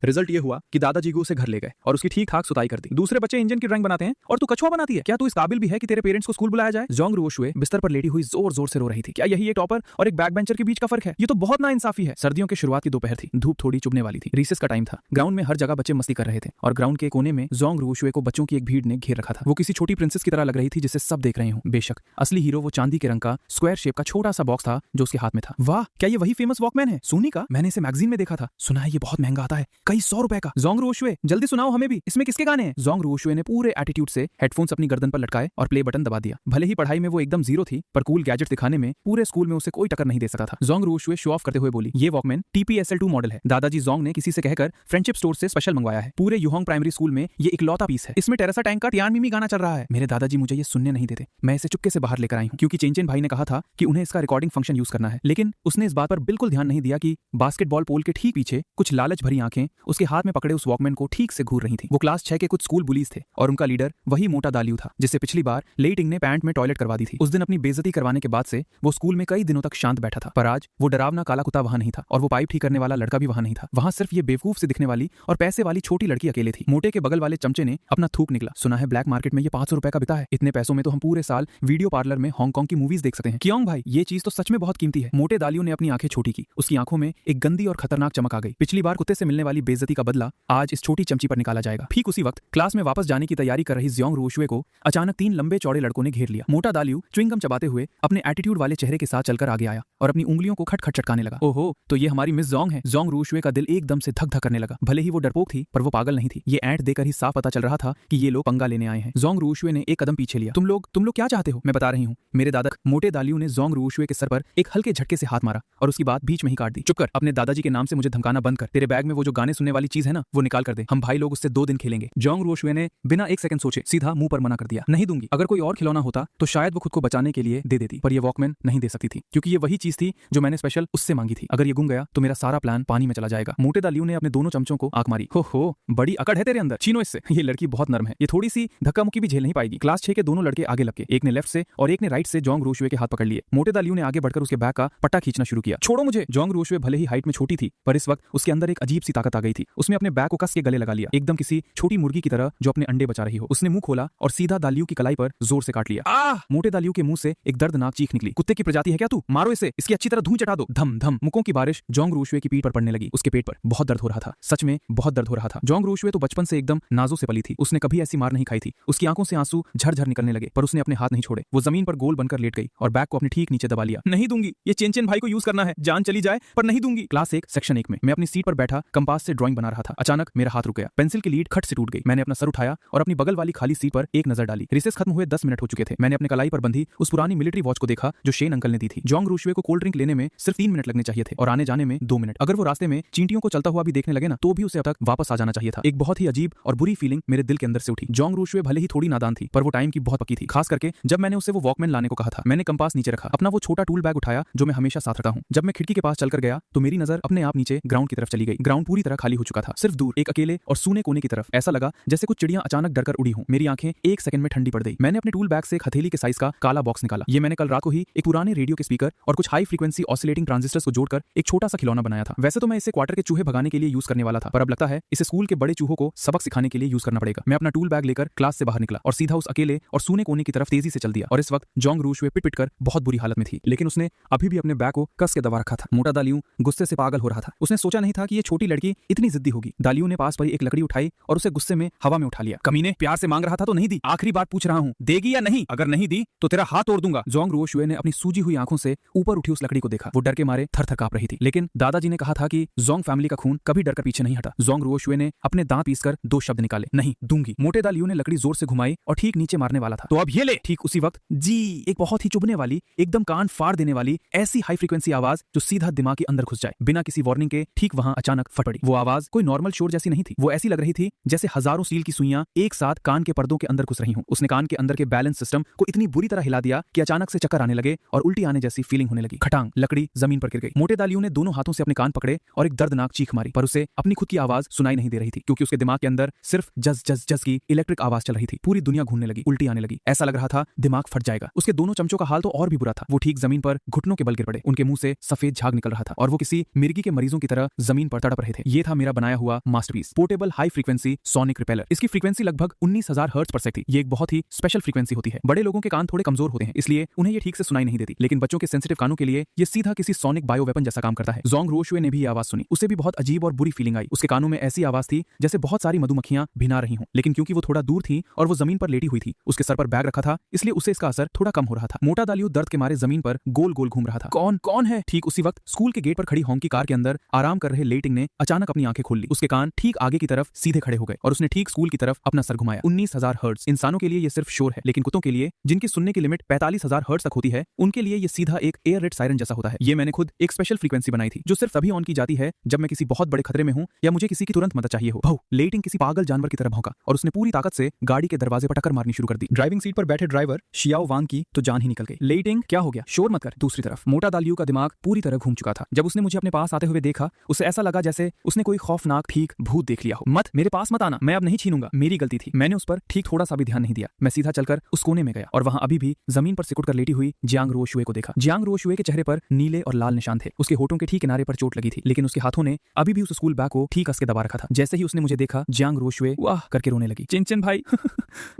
Result ये हुआ कि दादाजी को उसे घर ले गए और उसकी ठीक ठाक सुताई कर दी। दूसरे बच्चे इंजन की ड्राइंग बनाते हैं और तू कछुआ बनाती है। क्या तू इस काबिल भी है कि तेरे पेरेंट्स को स्कूल बुलाया जाए? जोंग रुओशुए बिस्तर पर लेटी हुई जोर जोर से रो रही थी। क्या यही एक टॉपर और एक बैक बेंचर के बीच का फर्क है? ये तो बहुत नाइंसाफी है। सर्दियों के शुरुआत की दोपहर थी, धूप थोड़ी चुभने वाली थी, रिसेस का टाइम था। ग्राउंड में हर जगह बच्चे मस्ती कर रहे थे और ग्राउंड के कोने में जोंग रुओशुए को बच्चों की एक भीड़ ने घेर रखा था। वो किसी छोटी प्रिंसेस की तरह लग रही थी जिसे सब देख रहे हो। बेशक असली हीरो वो चांदी के रंग का स्क्वायर शेप का छोटा सा बॉक्स था जो उसके हाथ में था। वाह, क्या ये वही फेमस वॉकमैन है सोनी का? मैंने इसे मैगजीन में देखा था। सुना है ये बहुत महंगा आता है, कई 100 रुपए का। जोंग रुओशुए जल्दी सुनाओ हमें भी, इसमें किसके गाने हैं? जोंग रुओशुए ने पूरे एटीट्यूड से हेडफोन्स अपनी गर्दन पर लटकाए और प्ले बटन दबा दिया। भले ही पढ़ाई में वो एकदम जीरो थी, पर कूल गैजेट दिखाने में पूरे स्कूल में उसे कोई टक्कर नहीं दे सकता था। जोंग रुओशुए शो ऑफ करते हुए बोली, ये वॉकमैन TPSL2 मॉडल है। दादाजी जोंग ने किसी से कहकर फ्रेंडशिप स्टोर से स्पेशल मंगवाया है। पूरे युहोंग प्राइमरी स्कूल में ये इकलौता पीस है। इसमें टेरेसा टैंक का टियान मिमी गाना चल रहा है। मेरे दादाजी मुझे ये सुनने नहीं देते। मैं इसे चुपके से बाहर लेकर आई हूँ क्योंकि चेंचेन भाई ने कहा था कि उन्हें इसका रिकॉर्डिंग फंक्शन यूज करना है। लेकिन उसने इस बात पर बिल्कुल ध्यान नहीं दिया कि बास्केटबॉल पोल के ठीक पीछे कुछ लालच भरी आंखें उसके हाथ में पकड़े उस वॉकमैन को ठीक से घूर रही थी। वो क्लास 6 के कुछ स्कूल बुलीज थे और उनका लीडर वही मोटा दालियू था जिससे पिछली बार लेइटिंग ने पैंट में टॉयलेट करवा दी थी। उस दिन अपनी बेइज्जती करवाने के बाद से वो स्कूल में कई दिनों तक शांत बैठा था, पर आज वो डरावना काला कुत्ता वहां नहीं था और वो पाइप ठीक करने वाला लड़का भी वहां नहीं था। वहां सिर्फ ये बेवकूफ से दिखने वाली और पैसे वाली छोटी लड़की अकेले थी। मोटे के बगल वाले चमचे ने अपना थूक निकला। सुना है ब्लैक मार्केट में ये 500 रुपए का बिकता है। इतने पैसों में तो हम पूरे साल वीडियो पार्लर में हांगकांग की मूवीज देख सकते हैं। क्यों भाई, ये चीज तो सच में बहुत कीमती है। मोटे दालियों ने अपनी आंखें छोटी की। उसकी आंखों में एक गंदी और खतरनाक चमक आ गई। पिछली बार कुत्ते से मिलने वाली बेइज्जती का बदला आज इस छोटी चमची पर निकाला जाएगा। ठीक उसी वक्त क्लास में वापस जाने की तैयारी कर रही जोंग रुओशुए को अचानक 3 लंबे चौड़े लड़कों ने घेर लिया। मोटा दालियू च्युइंगम चबाते हुए अपने एटीट्यूड वाले चेहरे के साथ चलकर आगे आया और अपनी उंगलियों को खट खट चटकाने लगा। ओहो, तो ये हमारी मिस जोंग है। जोंग रुओशुए का दिल एकदम से धक धक करने लगा। भले ही वो डरपोक थी, पर वो पागल नहीं थी। ये ऐंठ देकर ही साफ पता चल रहा था कि ये लोग पंगा लेने आए हैं। जोंग रुओशुए ने एक कदम पीछे लिया। तुम लोग क्या चाहते हो? मैं बता रही हूँ। मेरे दादा। मोटे दालियू ने जोंग रुओशुए के सर पर एक हल्के झटके से हाथ मारा और उसकी बात बीच में ही काट दी। चुप कर, अपने दादाजी के नाम से मुझे धमकाना बंद कर। तेरे बैग में वो जो गाने सुनने वाली चीज है ना, वो निकाल कर दे। हम भाई लोग उससे 2 दिन खेलेंगे। जोंग रुओशुए ने बिना एक सेकंड सोचे सीधा मुंह पर मना कर दिया। नहीं दूंगी। अगर कोई और खिलौना होता तो शायद वो खुद को बचाने के लिए दे देती, पर ये वॉकमैन नहीं दे सकती थी क्योंकि ये वही चीज थी जो मैंने स्पेशल उससे मांगी थी। अगर ये गुम गया तो मेरा सारा प्लान पानी में चला जाएगा। मोटे दालियू ने अपने दोनों चमचों को आंख मारी। हो, बड़ी अकड़ है तेरे अंदर। छीनो इससे। ये लड़की बहुत नर्म है, ये थोड़ी सी धक्का मुक्की भी झेल नहीं पाएगी। क्लास 6 के दोनों लड़के आगे लपके, एक ने लेफ्ट से और एक ने राइट से जोंग रुओशुए के हाथ पकड़ लिए। मोटे दालियू ने आगे बढ़कर उसके बैग का पट्टा खींचना शुरू किया। छोड़ो मुझे। जोंग रुओशुए भले ही हाइट में छोटी थी, पर इस वक्त उसके अंदर एक अजीब सी ताकत आ गई थी। उसने अपने बैग को कस के गले लगा लिया, एकदम किसी छोटी मुर्गी की तरह जो अपने अंडे बचा रही हो। उसने मुंह खोला और सीधा दालियू की कलाई पर जोर से काट लिया। मोटे दालियू के मुंह से एक दर्दनाक चीख निकली। कुत्ते की प्रजाति है क्या तू? मारो इसे, इसकी अच्छी तरह धूं चटा दो। धम धम मुक्कों की बारिश जोंग रुओशुए की पीठ पर पड़ने लगी। उसके पेट पर बहुत दर्द हो रहा था, सच में बहुत दर्द हो रहा था। जोंग रुओशुए तो बचपन से एकदम नाजों से पली थी। उसने कभी ऐसी मार नहीं खाई थी। उसकी आंखों से आंसू झरझर निकलने लगे, पर उसने अपने हाथ नहीं छोड़े। वो जमीन पर गोल बनकर लेट गई और बैग को अपने ठीक नीचे दबा लिया। नहीं दूंगी, ये चेंचेन भाई को यूज करना है, जान चली जाए पर नहीं दूंगी। क्लास 1 सेक्शन 1 में मैं अपनी सीट पर बैठा कंपास से ड्राइंग बना रहा था। अचानक मेरा हाथ रुक गया। पेंसिल की लीड खट से टूट गई। मैंने अपना सर उठाया और अपनी बगल वाली खाली सीट पर एक नजर डाली। रिसेस खत्म हुए 10 मिनट हो चुके थे। मैंने अपने कलाई पर बंधी उस पुरानी मिलिट्री वॉच को देखा जो शेन अंकल ने दी थी। जोंग रुओशुए को कोल्ड ड्रिंक लेने में सिर्फ 3 मिनट लगने चाहिए थे और आने जाने में 2 मिनट। अगर वो रास्ते में चींटियों को चलता हुआ भी देखने लगे ना, तो भी उसे अब तक वापस आ जाना चाहिए था। एक बहुत ही अजीब और बुरी फीलिंग मेरे दिल के अंदर से उठी। जोंग रुओशुए भले ही थोड़ी नादान थी, पर वो टाइम की बहुत पक्की थी। खास करके जब मैंने उसे वो वॉकमैन लाने को कहा था। मैंने कंपास नीचे रखा, अपना वो छोटा टूल बैग उठाया जो मैं हमेशा साथ रखता हूँ। जब मैं खिड़की के पास चलकर गया तो मेरी नजर अपने आप नीचे ग्राउंड की तरफ चली गई। ग्राउंड पूरी तरह खाली हो चुका था। सिर्फ दूर एक अकेले और सूने कोने की तरफ ऐसा लगा जैसे कुछ चिड़ियां अचानक डरकर उड़ी हों। मेरी आंखें एक सेकंड में ठंडी पड़ गई। मैंने अपने टूल बैग से एक हथेली के साइज का काला बॉक्स निकाला। ये मैंने कल रात को ही एक पुराने रेडियो के स्पीकर और कुछ हाई फ्रीक्वेंसी ऑसिलेटिंग ट्रांजिस्टर्स को जोड़कर एक छोटा सा खिलौना बनाया था। वैसे तो मैं इसे क्वार्टर के चूहे भगाने के लिए यूज करने वाला था, पर अब लगता है इसे स्कूल के बड़े चूहों को सबक सिखाने के लिए यूज करना पड़ेगा। मैं अपना टूल बैग लेकर क्लास से बाहर निकला और सीधा उस अकेले और सूने कोने की तरफ तेजी से चल दिया। और इस वक्त जोंग रुओशुए पिट पिट कर बहुत बुरी हालत में थी, लेकिन उसने अभी भी अपने बैग को कस के दबा रखा था। मोटा दालियू गुस्से से पागल हो रहा था। उसने सोचा नहीं था कि ये छोटी लड़की इतनी जिद्दी होगी। दालियू ने पास पड़ी एक लकड़ी उठाई और उसे गुस्से में हवा में उठा लिया। कमीने, प्यार से मांग रहा था तो नहीं दी। आखिरी बार पूछ रहा हूँ, देगी या नहीं? अगर नहीं दी तो तेरा हाथ तोड़ दूंगा। जोंग रुओशुए ने अपनी सूजी हुई आंखों से ऊपर उठी उस लकड़ी को देखा। वो डर के मारे थर थर कांप रही थी, लेकिन दादाजी ने कहा था कि जोंग फैमिली का खून कभी डर कर पीछे नहीं हटा। जोंग रुओशुए ने अपने दांत पीसकर 2 शब्द निकाले, नहीं दूंगी। मोटे दालियू ने लकड़ी जोर से घुमाई और ठीक नीचे मारने वाला था। तो अब ये ले। ठीक उसी वक्त जी एक बहुत ही चुभने वाली, एकदम कान फाड़ देने वाली ऐसी हाई फ्रीक्वेंसी आवाज जो सीधा दिमाग के अंदर घुस जाए बिना किसी वार्निंग के ठीक वहां अचानक फट पड़ी। वो आवाज कोई नॉर्मल शोर जैसी नहीं थी। वो ऐसी लग रही थी जैसे हजारों स्टील की सुइयां एक साथ कान के पर्दों के अंदर घुस रही हूं। उसने कान के अंदर के बैलेंस सिस्टम को इतनी बुरी तरह हिला दिया कि अचानक से चक्कर आने लगे और उल्टी आने जैसी फीलिंग होने लगी। खटांग लकड़ी जमीन पर गिर गई। मोटे दालियू ने दोनों हाथों से अपने कान पकड़े और एक दर्दनाक चीख मारी, पर उसे अपनी खुद की आवाज सुनाई नहीं दे रही थी क्योंकि उसके दिमाग के अंदर सिर्फ जज जज जज की इलेक्ट्रिक आवाज चल रही थी। पूरी दुनिया घूमने लगी, उल्टी आने लगी। ऐसा लग रहा था दिमाग फट जाएगा। उसके दोनों चमचों का हाल तो और भी बुरा था। वो ठीक जमीन पर घुटनों के बल गिर पड़े। उनके मुंह से सफेद झाग निकल रहा था और वो किसी मिर्गी के मरीजों की तरह जमीन पर तड़प रहे थे। ये था था मेरा बनाया हुआ masterpiece, portable high frequency sonic repeller. इसकी फ्रीक्वेंसी लगभग 19,000 हर्ट्ज पर सेकंड थी। ये एक बहुत ही स्पेशल फ्रीक्वेंसी होती है। बड़े लोगों के कान थोड़े कमजोर होते हैं, इसलिए उन्हें ये ठीक से सुनाई नहीं देती, लेकिन बच्चों के सेंसिटिव कानों के लिए ये सीधा किसी सोनिक बायो वेपन जैसा काम करता है। जोंग रोशुए ने भी ये आवाज सुनी। उसे भी बहुत अजीब और बुरी फीलिंग आई। उसके कानों में ऐसी आवाज थी जैसे बहुत सारी मधुमक्खियां भिना रही हों, लेकिन क्योंकि वो थोड़ा दूर थी और वो जमीन पर लेटी हुई थी, उसके सर पर बैग रखा था, इसलिए उसे इसका असर थोड़ा कम हो रहा था। मोटा दालियो दर्द के मारे जमीन पर गोल गोल घूम रहा था। कौन कौन है? ठीक उसी वक्त स्कूल के गेट पर खड़ी होंकी कार के अंदर आराम कर रहे लेटिंग ने अचानक अपनी आंखें खोल ली। उसके कान ठीक आगे की तरफ सीधे खड़े हो गए और उसने ठीक स्कूल की तरफ अपना सर घुमाया। 19,000 हर्ट्ज इंसानों के लिए ये सिर्फ शोर है, लेकिन कुत्तों के लिए, जिनकी सुनने की लिमिट 45,000 हर्ट्ज तक होती है, उनके लिए ये सीधा एक एयर रेड सायरन जैसा होता है। ये मैंने खुद एक स्पेशल फ्रीक्वेंसी बनाई थी जो सिर्फ तभी ऑन की जाती है जब मैं किसी बहुत बड़े खतरे में हूं या मुझे किसी की तुरंत मदद चाहिए हो। भाऊ लेटिंग किसी पागल जानवर की तरह भौंका और उसने पूरी ताकत से गाड़ी के दरवाजे पर टक्कर मारनी शुरू कर दी। ड्राइविंग सीट पर बैठे ड्राइवर शियाओ वांग की तो जान ही निकल गई। लेटिंग क्या हो गया? शोर मत कर। दूसरी तरफ मोटा दालियो का दिमाग पूरी तरह घूम चुका था। जब उसने मुझे अपने पास आते हुए देखा, उसे ऐसा लगा जैसे उसने कोई खौफनाक ठीक भूत देख लिया हो। मत, मेरे पास मत आना, मैं अब नहीं छीनूंगा, मेरी गलती थी। मैंने उस पर ठीक थोड़ा सा भी ध्यान नहीं दिया। मैं सीधा चलकर उस कोने में गया और वहां अभी भी जमीन पर सिकुड़ कर लेटी हुई जियांग रोशुए को देखा। जियांग रोशुए के चेहरे पर नीले और लाल निशान थे। उसके होठों के ठीक किनारे पर चोट लगी थी, लेकिन उसके हाथों ने अभी भी उस स्कूल बैग को ठीक कस के दबा रखा था। जैसे ही उसने मुझे देखा, जियांग रोशुए वाह करके रोने लगी। चिंचन भाई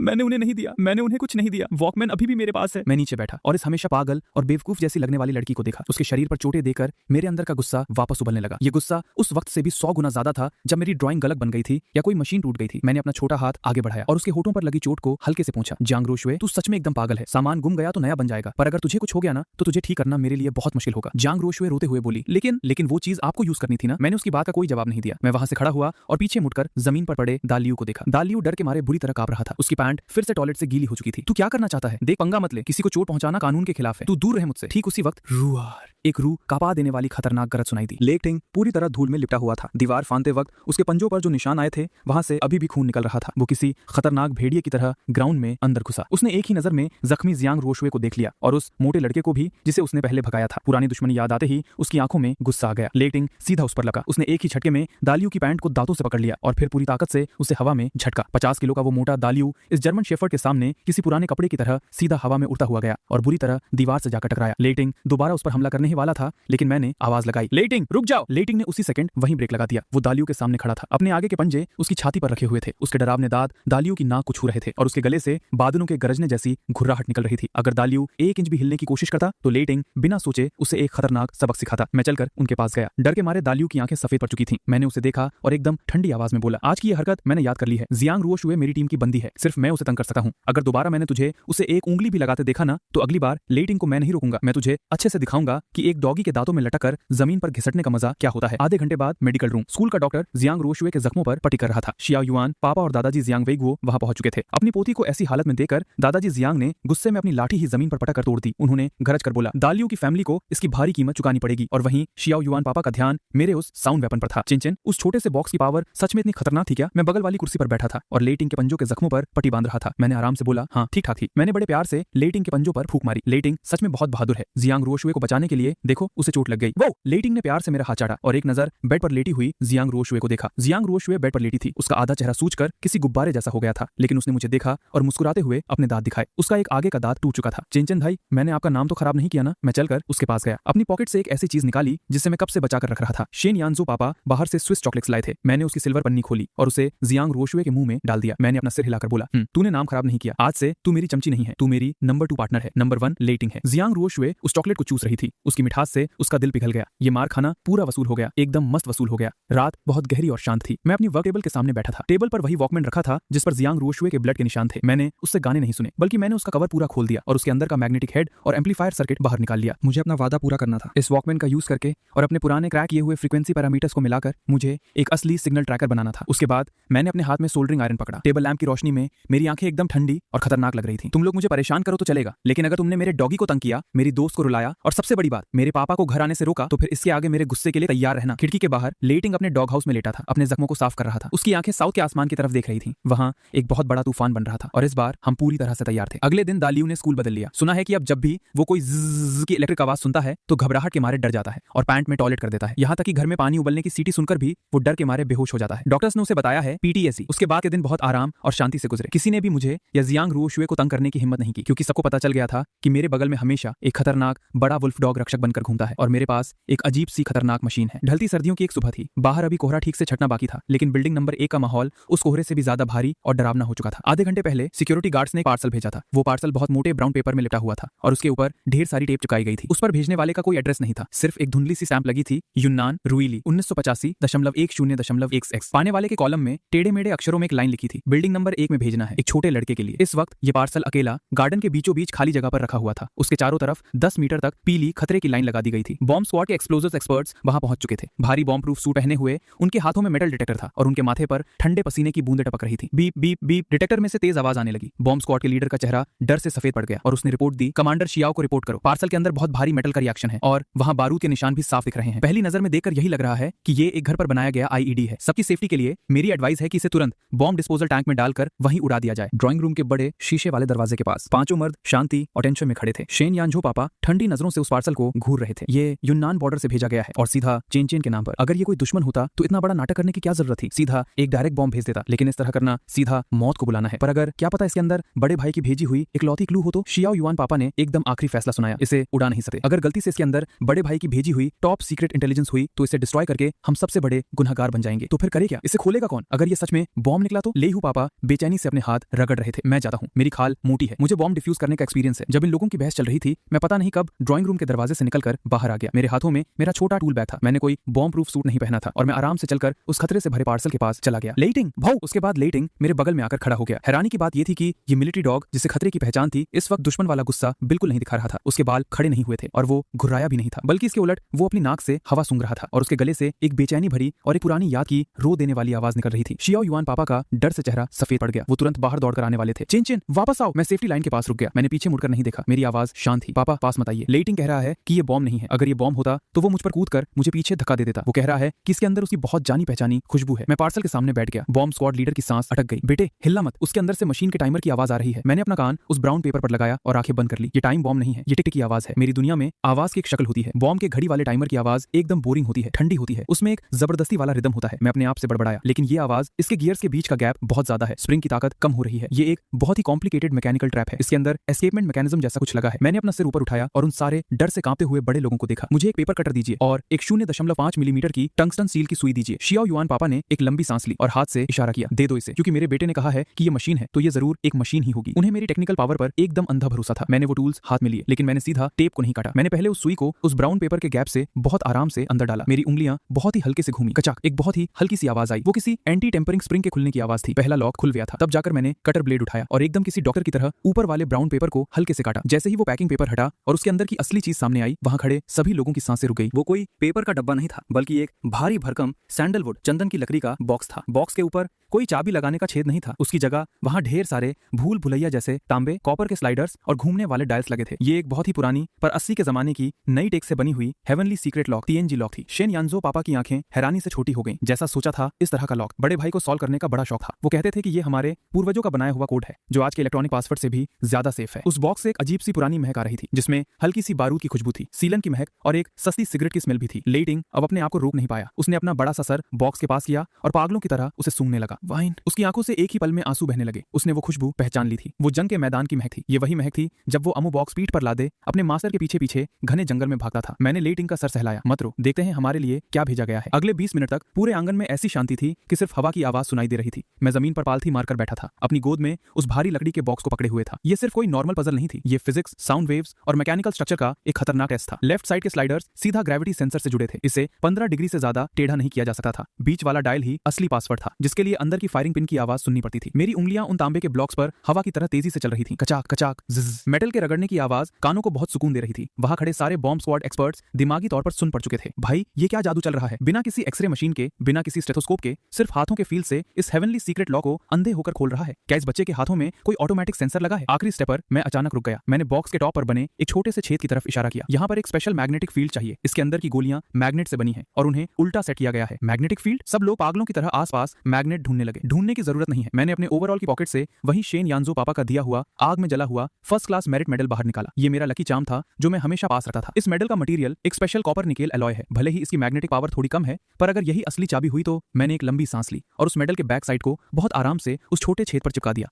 मैंने उन्हें नहीं दिया, मैंने उन्हें कुछ नहीं दिया, वॉकमैन अभी भी मेरे पास है। मैं नीचे बैठा और इस हमेशा पागल और बेवकूफ जैसी लगने वाली लड़की को देखा। उसके शरीर पर चोटें देकर मेरे अंदर का गुस्सा वापस उबलने लगा। ये गुस्सा उस वक्त से भी 100 गुना ज्यादा था जब मेरी ड्राइंग गलत बन गई थी या कोई मशीन टूट गई थी। मैंने अपना छोटा हाथ आगे बढ़ाया और उसके होठों पर लगी चोट को हल्के से पूछा, जियांग रोशुए, तू सच में एकदम पागल है। सामान गुम गया तो नया बन जाएगा, पर अगर तुझे कुछ हो गया ना तो तुझे ठीक करना मेरे लिए बहुत मुश्किल होगा। जियांग रोशुए रोते हुए बोली, लेकिन वो चीज आपको यूज करनी थी ना। मैंने उसकी बात का कोई जवाब नहीं दिया। मैं वहां से खड़ा हुआ और पीछे मुड़कर जमीन पर पड़े दालियो को देखा। दालियो डर के मारे बुरी तरह कांप रहा था। उसकी पैंट फिर से टॉयलेट से गीली हो चुकी थी। तू क्या करना चाहता है? देख, पंगा मत ले, किसी को चोट पहुंचाना कानून के खिलाफ है, तू दूर रहे मुझसे। ठीक उसी वक्त रूआर एक रूह कांपा देने वाली खतरनाक गरज सुनाई दी। लेटिंग पूरी तरह धूल में लिपटा हुआ था। दीवार फांदते वक्त उसके पंजों पर जो निशान आए थे वहां से अभी भी खून निकल रहा था। वो किसी खतरनाक भेड़िए की तरह ग्राउंड में अंदर घुसा। उसने एक ही नजर में जख्मी जियांग रोशुए को देख लिया और उस मोटे लड़के को भी जिसे उसने पहले भगाया था। पुरानी दुश्मनी याद आते ही उसकी आंखों में गुस्सा आ गया। लेटिंग सीधा उस पर लगा। उसने एक ही झटके में दालियो की पैंट को दांतों से पकड़ लिया और फिर पूरी ताकत से उसे हवा में झटका। 50 किलो का वो मोटा दालियो इस जर्मन शेफर्ड के सामने किसी पुराने कपड़े की तरह सीधा हवा में उड़ता हुआ गया और बुरी तरह दीवार से जाकर टकराया। लेटिंग दोबारा उस पर हमला करने ही वाला था, लेकिन मैंने आवाज लगाई, लेटिंग रुक जाओ। लेटिंग ने उसी सेकंड वहीं ब्रेक लगा दिया। वो दालियो के सामने खड़ा था, अपने आगे के पंजे उसकी छाती पर रखे हुए थे। उसके डरावने दांत दालियो की नाक को छू रहे थे और उसके गले से बादलों के गरजने जैसी घुर्राहट निकल रही थी। अगर दालियो 1 इंच भी हिलने की कोशिश करता तो लेटिंग बिना सोचे उसे एक खतरनाक सबक सिखाता। मैं चलकर उनके पास गया। डर के मारे दालियो की आंखें सफेद पड़ चुकी थीं। मैंने उसे देखा और एकदम ठंडी आवाज में बोला, आज की ये हरकत मैंने याद कर ली है। जियांग रोशुए मेरी टीम की बंदी है, सिर्फ मैं उसे तंग कर सकता हूं। अगर दोबारा मैंने तुझे उसे एक उंगली भी लगाते देखा ना तो अगली बार लेटिंग को मैं नहीं रोकूंगा। मैं तुझे अच्छे से दिखाऊंगा कि एक डॉगी के दांतों में लटक कर जमीन पर घिसटने का मजा क्या होता है। आधे घंटे बाद मेडिकल रूम। स्कूल का डॉक्टर जियांग रोशुए के जख्मों पर पट्टी कर रहा था। शियाओ युआन, पापा और दादाजी जियांग वेइगुओ वहां पहुंच चुके थे। अपनी पोती को ऐसी हालत में देखकर दादाजी जियांग ने गुस्से में अपनी लाठी ही जमीन पर पटक कर तोड़ दी। उन्होंने गरज कर बोला, दालियो की फैमिली को इसकी भारी कीमत चुकानी पड़ेगी। और वहीं शियाओ युआन पापा का ध्यान मेरे उस साउंड वेपन पर था। चिंचन, उस छोटे से बॉक्स की पावर सच में इतनी खतरनाक थी क्या? मैं बगल वाली कुर्सी पर बैठा था और लेटिंग के पंजों के जख्मों पर पट्टी बांध रहा था। मैंने आराम से बोला, हाँ ठीक ठाक थी। मैंने बड़े प्यार से लेटिंग के पंजों पर फूंक मारी। लेटिंग सच में बहुत बहादुर है। जियांग रोशुए को बचाने के लिए देखो उसे चोट लग गई। वो लेटिंग ने प्यार से मेरा हाथ चाटा और एक नजर बेड पर लेटी हुई जियांग रोशुए को देखा। जियांग रोशुए बेड पर लेटी थी। उसका आधा चेहरा सूजकर किसी गुब्बारे जैसा हो गया था, लेकिन उसने मुझे देखा और मुस्कुराते हुए अपने दांत दिखाए। उसका एक आगे का दांत टूट चुका था। चिंचन भाई, मैंने आपका नाम तो खराब नहीं किया ना? मैं चलकर उसके पास गया। अपनी पॉकेट से एक ऐसी चीज निकाली जिसे मैं कब से बचा कर रख रहा था। शेन यानजो पापा बाहर से स्विस चॉकलेट्स लाए थे। मैंने उसकी सिल्वर पन्नी खोली और उसे जियांग रोशुए के मुंह में डाल दिया। मैंने अपना सिर हिलाकर बोला, तूने नाम खराब नहीं किया। आज से तू मेरी चमची नहीं है, तू मेरी नंबर 2 पार्टनर है। नंबर 1 लेटिंग है। जियांग रोशुए उस चॉकलेट को चूस रही थी। उसकी मिठास से उसका दिल पिघल गया। ये मार खाना पूरा वसूल हो गया, एकदम मस्त वसूल हो गया। रात बहुत गहरी और शांत थी। मैं अपनी वर्क टेबल के सामने बैठा था। टेबल पर वही वॉकमैन रखा था जिस पर जियांग रोशुए के ब्लड के निशान थे। मैंने उससे गाने नहीं सुने, बल्कि मैंने उसका कवर पूरा खोल दिया और उसके अंदर का मैग्नेटिक हेड और एम्पलीफायर सर्किट बाहर निकाल लिया। मुझे अपना वादा पूरा करना था। इस वॉकमैन का यूज करके और अपने पुराने क्रैक किए हुए फ्रीक्वेंसी पैरामीटर्स को मिलाकर मुझे एक असली सिग्नल ट्रैकर बनाना था। उसके बाद मैंने अपने हाथ में सोल्डरिंग आयरन पकड़ा। टेबल लैंप की रोशनी में मेरी आंखें एकदम ठंडी और खतरनाक लग रही थी। तुम लोग मुझे परेशान करो तो चलेगा, लेकिन अगर तुमने मेरे डॉगी को तंग किया, मेरी दोस्त को रुलाया और सबसे बड़ी बात मेरे पापा को घर आने से रोका, तो फिर इसके आगे मेरे गुस्से के लिए तैयार रहना। खिड़की के बाहर लेटिंग अपने डॉग हाउस में लेटा था, अपने जख्मों को साफ कर रहा था। उसकी आंखें साउथ के आसमान की तरफ देख रही थी। वहां एक बहुत बड़ा तूफान बन रहा था और इस बार हम पूरी तरह से तैयार थे। अगले दिन दालियो ने स्कूल बदल लिया। सुना है कि अब जब भी वो कोई ज़्ज़ की इलेक्ट्रिक आवाज सुनता है तो घबराहट के मारे डर जाता है और पैंट में टॉयलेट कर देता है। यहाँ तक कि घर में पानी उबलने की सीटी सुनकर भी वो डर के मारे बेहोश हो जाता है। डॉक्टर्स ने उसे बताया है PTSD। उसके बाद के दिन बहुत आराम और शांति से गुजरे। किसी ने भी मुझे या जियांग रोशुए को तंग करने की हिम्मत नहीं की, क्योंकि सबको पता चल गया था कि मेरे बगल में हमेशा एक खतरनाक बड़ा वुल्फ डॉग रक्षक बनकर घूमता है और मेरे पास एक अजीब सी खतरनाक मशीन है। ढलती सर्दियों की एक सुबह थी। बाहर अभी कोहरा ठीक से छटना बाकी था, लेकिन बिल्डिंग नंबर 1 का माहौल उस कोहरे से भी ज्यादा भारी और डरावना हो चुका था। आधे घंटे पहले सिक्योरिटी गार्ड्स ने एक पार्सल भेजा था। वो पार्सल बहुत मोटे ब्राउन पेपर में लिपटा हुआ था और उसके ऊपर ढेर सारी टेप चिपकाई गई थी। उस पर भेजने वाले का कोई एड्रेस नहीं था, सिर्फ एक धुंधली सी स्टैंप लगी थी, यूनान रुईली 1985.10.1x। पाने वाले के कॉलम में टेढ़े मेढ़े अक्षरों में एक लाइन लिखी थी, बिल्डिंग नंबर 1 में भेजना है, एक छोटे लड़के के लिए। इस वक्त ये पार्सल अकेला गार्डन के बीचों बीच खाली जगह पर रखा हुआ था। उसके चारों तरफ 10 मीटर तक पीली खतरे की लाइन लगा दी गई थी। बॉम्ब स्क्वाड के एक्सप्लोजिव्स एक्सपर्ट्स वहां पहुंच चुके थे। भारी बॉम्ब प्रूफ सूट पहने हुए, उनके हाथों में मेटल डिटेक्टर था और उनके माथे पर ठंडे पसीने की बूंदें टपक रही थी। Beep beep beep. डिटेक्टर में से तेज आवाज आने लगी। बॉम्ब स्क्वाड के लीडर का चेहरा डर से सफेद पड़ गया और उसने रिपोर्ट दी, कमांडर शियाओ को रिपोर्ट करो, पार्सल के अंदर बहुत भारी मेटल का रिएक्शन है और वहां बारूद के निशान भी साफ दिख रहे हैं। पहली नजर में देखकर यही लग रहा है कि ये एक घर पर बनाया गया आईईडी है। सबकी सेफ्टी के लिए मेरी एडवाइस है कि इसे तुरंत बॉम्ब डिस्पोजल टैंक में डालकर वहीं उड़ा दिया जाए। ड्राइंग रूम के बड़े शीशे वाले दरवाजे के पास पांचों मर्द शांति और टेंशन में खड़े थे। शेन यानझो पापा ठंडी नजरों से उस पार्सल को घूर रहे थे। ये यूनान बॉर्डर से भेजा गया है और सीधा चेन चेन के नाम पर। अगर ये कोई दुश्मन होता तो इतना बड़ा नाटक करने की क्या जरूरत थी? सीधा एक डायरेक्ट बॉम्ब भेज देता, लेकिन इस तरह करना सीधा मौत को बुलाना है। पर अगर क्या पता इसके अंदर बड़े भाई की भेजी हुई इकलौती क्लू हो तो? शियाओ युआन पापा ने एकदम आखिरी फैसला सुनाया, इसे उड़ा नहीं सकते। अगर गलती से इसके अंदर बड़े भाई की भेजी हुई टॉप सीक्रेट इंटेलिजेंस हुई तो इसे डिस्ट्रॉय करके हम सबसे बड़े गुनहगार बन जाएंगे। तो फिर करे क्या? इसे खोलेगा कौन? अगर ये सच में बॉम्ब निकला तो? लेहू पापा बेचैनी से अपने हाथ रगड़ रहे थे। मैं जाता हूँ, मेरी खाल मोटी है, मुझे बॉम्ब डिफ्यूज करने का एक्सपीरियंस है। जब इन लोगों की बहस चल रही थी, मैं पता नहीं कब ड्राइंग रूम के दरवाजे से निकलकर बाहर आ गया। मेरे हाथों में मेरा छोटा टूल बैग था। मैंने कोई बॉम्ब प्रूफ सूट नहीं पहना था और मैं आराम से चलकर उस खतरे से भरे पार्सल के पास चला गया। लेटिंग भाऊ। उसके बाद लेटिंग मेरे बगल में आकर खड़ा हो गया। हैरानी की बात यह थी कि ये मिलिट्री डॉग जिसे खतरे की पहचान थी, इस वक्त दुश्मन वाला गुस्सा बिल्कुल नहीं दिखा रहा था। उसके बाल खड़े नहीं हुए थे और वो घुर्राया भी नहीं था, बल्कि इसके उलट वो अपनी नाक से हवा सूंघ रहा था और उसके गले से एक बेचैनी भरी और एक पुरानी याद की रो देने वाली आवाज निकल रही थी। शियाओ युआन पापा का डर से चेहरा सफेद पड़ गया। वो तुरंत बाहर दौड़कर आने वाले थे। चिन चिन वापस आओ। मैं सेफ्टी लाइन के पास रुक गया। मैंने पीछे मुड़कर नहीं देखा। मेरी आवाज शांत थी। पापा पास मत आइए। लेटिंग कह रहा है कि ये बॉम्ब नहीं है। अगर ये बॉम्ब होता तो वो मुझ पर कूदकर मुझे पीछे धक्का दे देता। वो कह रहा है कि इसके अंदर उसकी बहुत जानी पहचानी खुशबू है। मैं पार्सल के सामने बैठ गया। बॉम्ब स्क्वाड लीडर की सांस अटक गई। बेटे हिलना मत। उसके अंदर से मशीन के टाइमर की आवाज आ रही है। मैंने अपना कान उस ब्राउन पेपर पर लगाया और आंखें बंद कर ली। ये टाइम बॉम्ब नहीं है, ये टिक की आवाज है। मेरी दुनिया में आवाज की एक शक्ल होती है। बॉम्ब के घड़ी वाले टाइमर की आवाज एकदम बोरिंग होती है, ठंडी होती है। उसमें एक जबरदस्ती वाला रिदम होता है। मैं अपने आप से बड़बड़ाया, लेकिन ये आवाज, इसके गियर्स के बीच का गैप बहुत ज्यादा है। स्प्रिंग की ताकत कम हो रही है। ये एक बहुत ही कॉम्प्लिकेटेड मैकेनिकल ट्रैप है। इसके अंदर एस्केपमेंट मैकेनिज्म जैसा कुछ लगा है। मैंने अपना सिर ऊपर उठाया और उन सारे डर से कांपते हुए बड़े लोगों को देखा। मुझे एक पेपर कटर दीजिए और एक 0.5 मिलीमीटर की टंगस्टन स्टील की सुई दीजिए। शियाओ युआन पापा ने एक लंबी सांस ली और हाथ से इशारा किया, दे दो इसे। क्योंकि मेरे बेटे ने कहा है कि ये मशीन है तो ये जरूर एक मशीन ही होगी। उन्हें मेरी टेक्निकल पावर पर एकदम अंधा भरोसा था। मैंने वो टूल्स हाथ में लिए, लेकिन मैंने सीधा टेप को नहीं काटा। मैंने पहले उस सुई को उस ब्राउन पेपर के गैप से बहुत आराम से अंदर डाला। मेरी उंगलियां बहुत ही हल्के से घूमी। कचाक, एक बहुत ही हल्की सी आवाज आई। वो किसी एंटी टेम्परिंग स्प्रिंग के खुलने की आवाज थी। पहला लॉक खुल गया था। तब जाकर मैंने कटर ब्लेड उठाया और एकदम किसी डॉक्टर की तरह ऊपर वाले ब्राउन पेपर को हल्के से काटा। जैसे ही वो पैकिंग पेपर हटा और उसके अंदर की असली चीज सामने आई, वहां खड़े सभी लोगों की सांसें रुक गई। वो कोई पेपर का डब्बा नहीं था, बल्कि एक भारी भरकम सैंडलवुड चंदन की लकड़ी का बॉक्स था। बॉक्स के ऊपर कोई चाबी लगाने का छेद नहीं था। उसकी जगह वहां ढेर सारे भूल भुलैया जैसे तांबे, कॉपर के स्लाइडर्स और घूमने वाले डायल्स लगे थे। ये एक बहुत ही पुरानी पर 80 के जमाने की नई टेक से बनी हुई heavenly secret lock TNG lock थी। शेन यानझो पापा की आंखें हैरानी से छोटी हो गईं। जैसा सोचा था इस तरह का लॉक बड़े भाई को सॉल्व करने का बड़ा शौक था। वो कहते थे कि ये हमारे पूर्वजों का बनाया हुआ कोड है, जो आज के इलेक्ट्रॉनिक पासवर्ड से भी ज्यादा सेफ है। उस बॉक्स से एक अजीब सी पुरानी महक आ रही थी, जिसमें हल्की सी बारूद की खुशबू थी, सीलन की महक और एक सस्ती सिगरेट की स्मेल भी थी। लेटिंग अब अपने आप को रोक नहीं पाया। उसने अपना बड़ा सा सर बॉक्स के पास किया और पागलों की तरह उसे सूंघने लगा। वाइन। उसकी आंखों से एक ही पल में आंसू बहने लगे। उसने वो खुशबू पहचान ली थी। वो जंग के मैदान की महक थी। ये वही महक थी जब वो अमू बॉक्स पीठ पर लादे अपने मास्टर के पीछे पीछे घने जंगल में भागता था। मैंने लेटिंग का सर सहलाया। मत रो, देखते हैं हमारे लिए क्या भेजा गया है। अगले 20 मिनट तक पूरे आंगन में ऐसी शांति थी कि सिर्फ हवा की आवाज सुनाई दे रही थी। मैं जमीन पर पालथी मारकर बैठा था, अपनी गोद में उस भारी लकड़ी के बॉक्स को पकड़े हुए था। ये सिर्फ कोई नॉर्मल पजल नहीं थी। ये फिजिक्स, साउंड वेव्स और मैकेनिकल स्ट्रक्चर का एक खतरनाक टेस्ट था। लेफ्ट साइड के स्लाइडर्स सीधा ग्रेविटी सेंसर से जुड़े थे। इसे 15 डिग्री से ज्यादा टेढ़ा नहीं किया जा सकता था। बीच वाला डायल ही असली पासवर्ड था, जिसके लिए अंदर की फायरिंग पिन की आवाज सुननी पड़ती थी। मेरी उंगलियां उन तांबे के ब्लॉक्स पर हवा की तरह तेजी से चल रही थी। कचाक कचाक जिज। मेटल के रगड़ने की आवाज कानों को बहुत सुकून दे रही थी। वहां खड़े सारे बॉम्ब स्क्वाड एक्सपर्ट्स दिमागी तौर पर सुन पड़ चुके थे। भाई ये क्या जादू चल रहा है? बिना किसी एक्सरे मशीन के, बिना किसी स्टेथोस्कोप के, सिर्फ हाथों के फील से इस हेवनली सीक्रेट लॉ को अंधे होकर खोल रहा है। क्या इस बच्चे के हाथों में कोई ऑटोमेटिक सेंसर लगा है? आखिरी स्टेप पर मैं अचानक रुक गया। मैंने बॉक्स के टॉप पर बने एक छोटे से छेद की तरफ इशारा किया। यहाँ पर एक स्पेशल मैग्नेटिक फील्ड चाहिए। इसके अंदर की गोलियां मैग्नेट से बनी है और उन्हें उल्टा सेट किया गया है। Magnetic field? सब लोग पागलों की तरह आसपास मैग्नेट ढूंढने लगे। ढूंढने की जरूरत नहीं है। मैंने अपने ओवरऑल की पॉकेट से वही शेन यानझो पापा का दिया हुआ आग में जला हुआ फर्स्ट क्लास मेरिट मेडल बाहर निकाला। ये मेरा लकी चार्म था जो मैं हमेशा पास रखता था। इस मेडल का मटेरियल एक स्पेशल कॉपर निकेल एलॉय है। भले ही इसकी मैग्नेटिक पावर थोड़ी कम है, पर अगर यही असली चाबी हुई तो मैंने एक लंबी सांस ली और उस मेडल के बैक साइड को बहुत आराम से उस छोटे छेद पर चिपका दिया।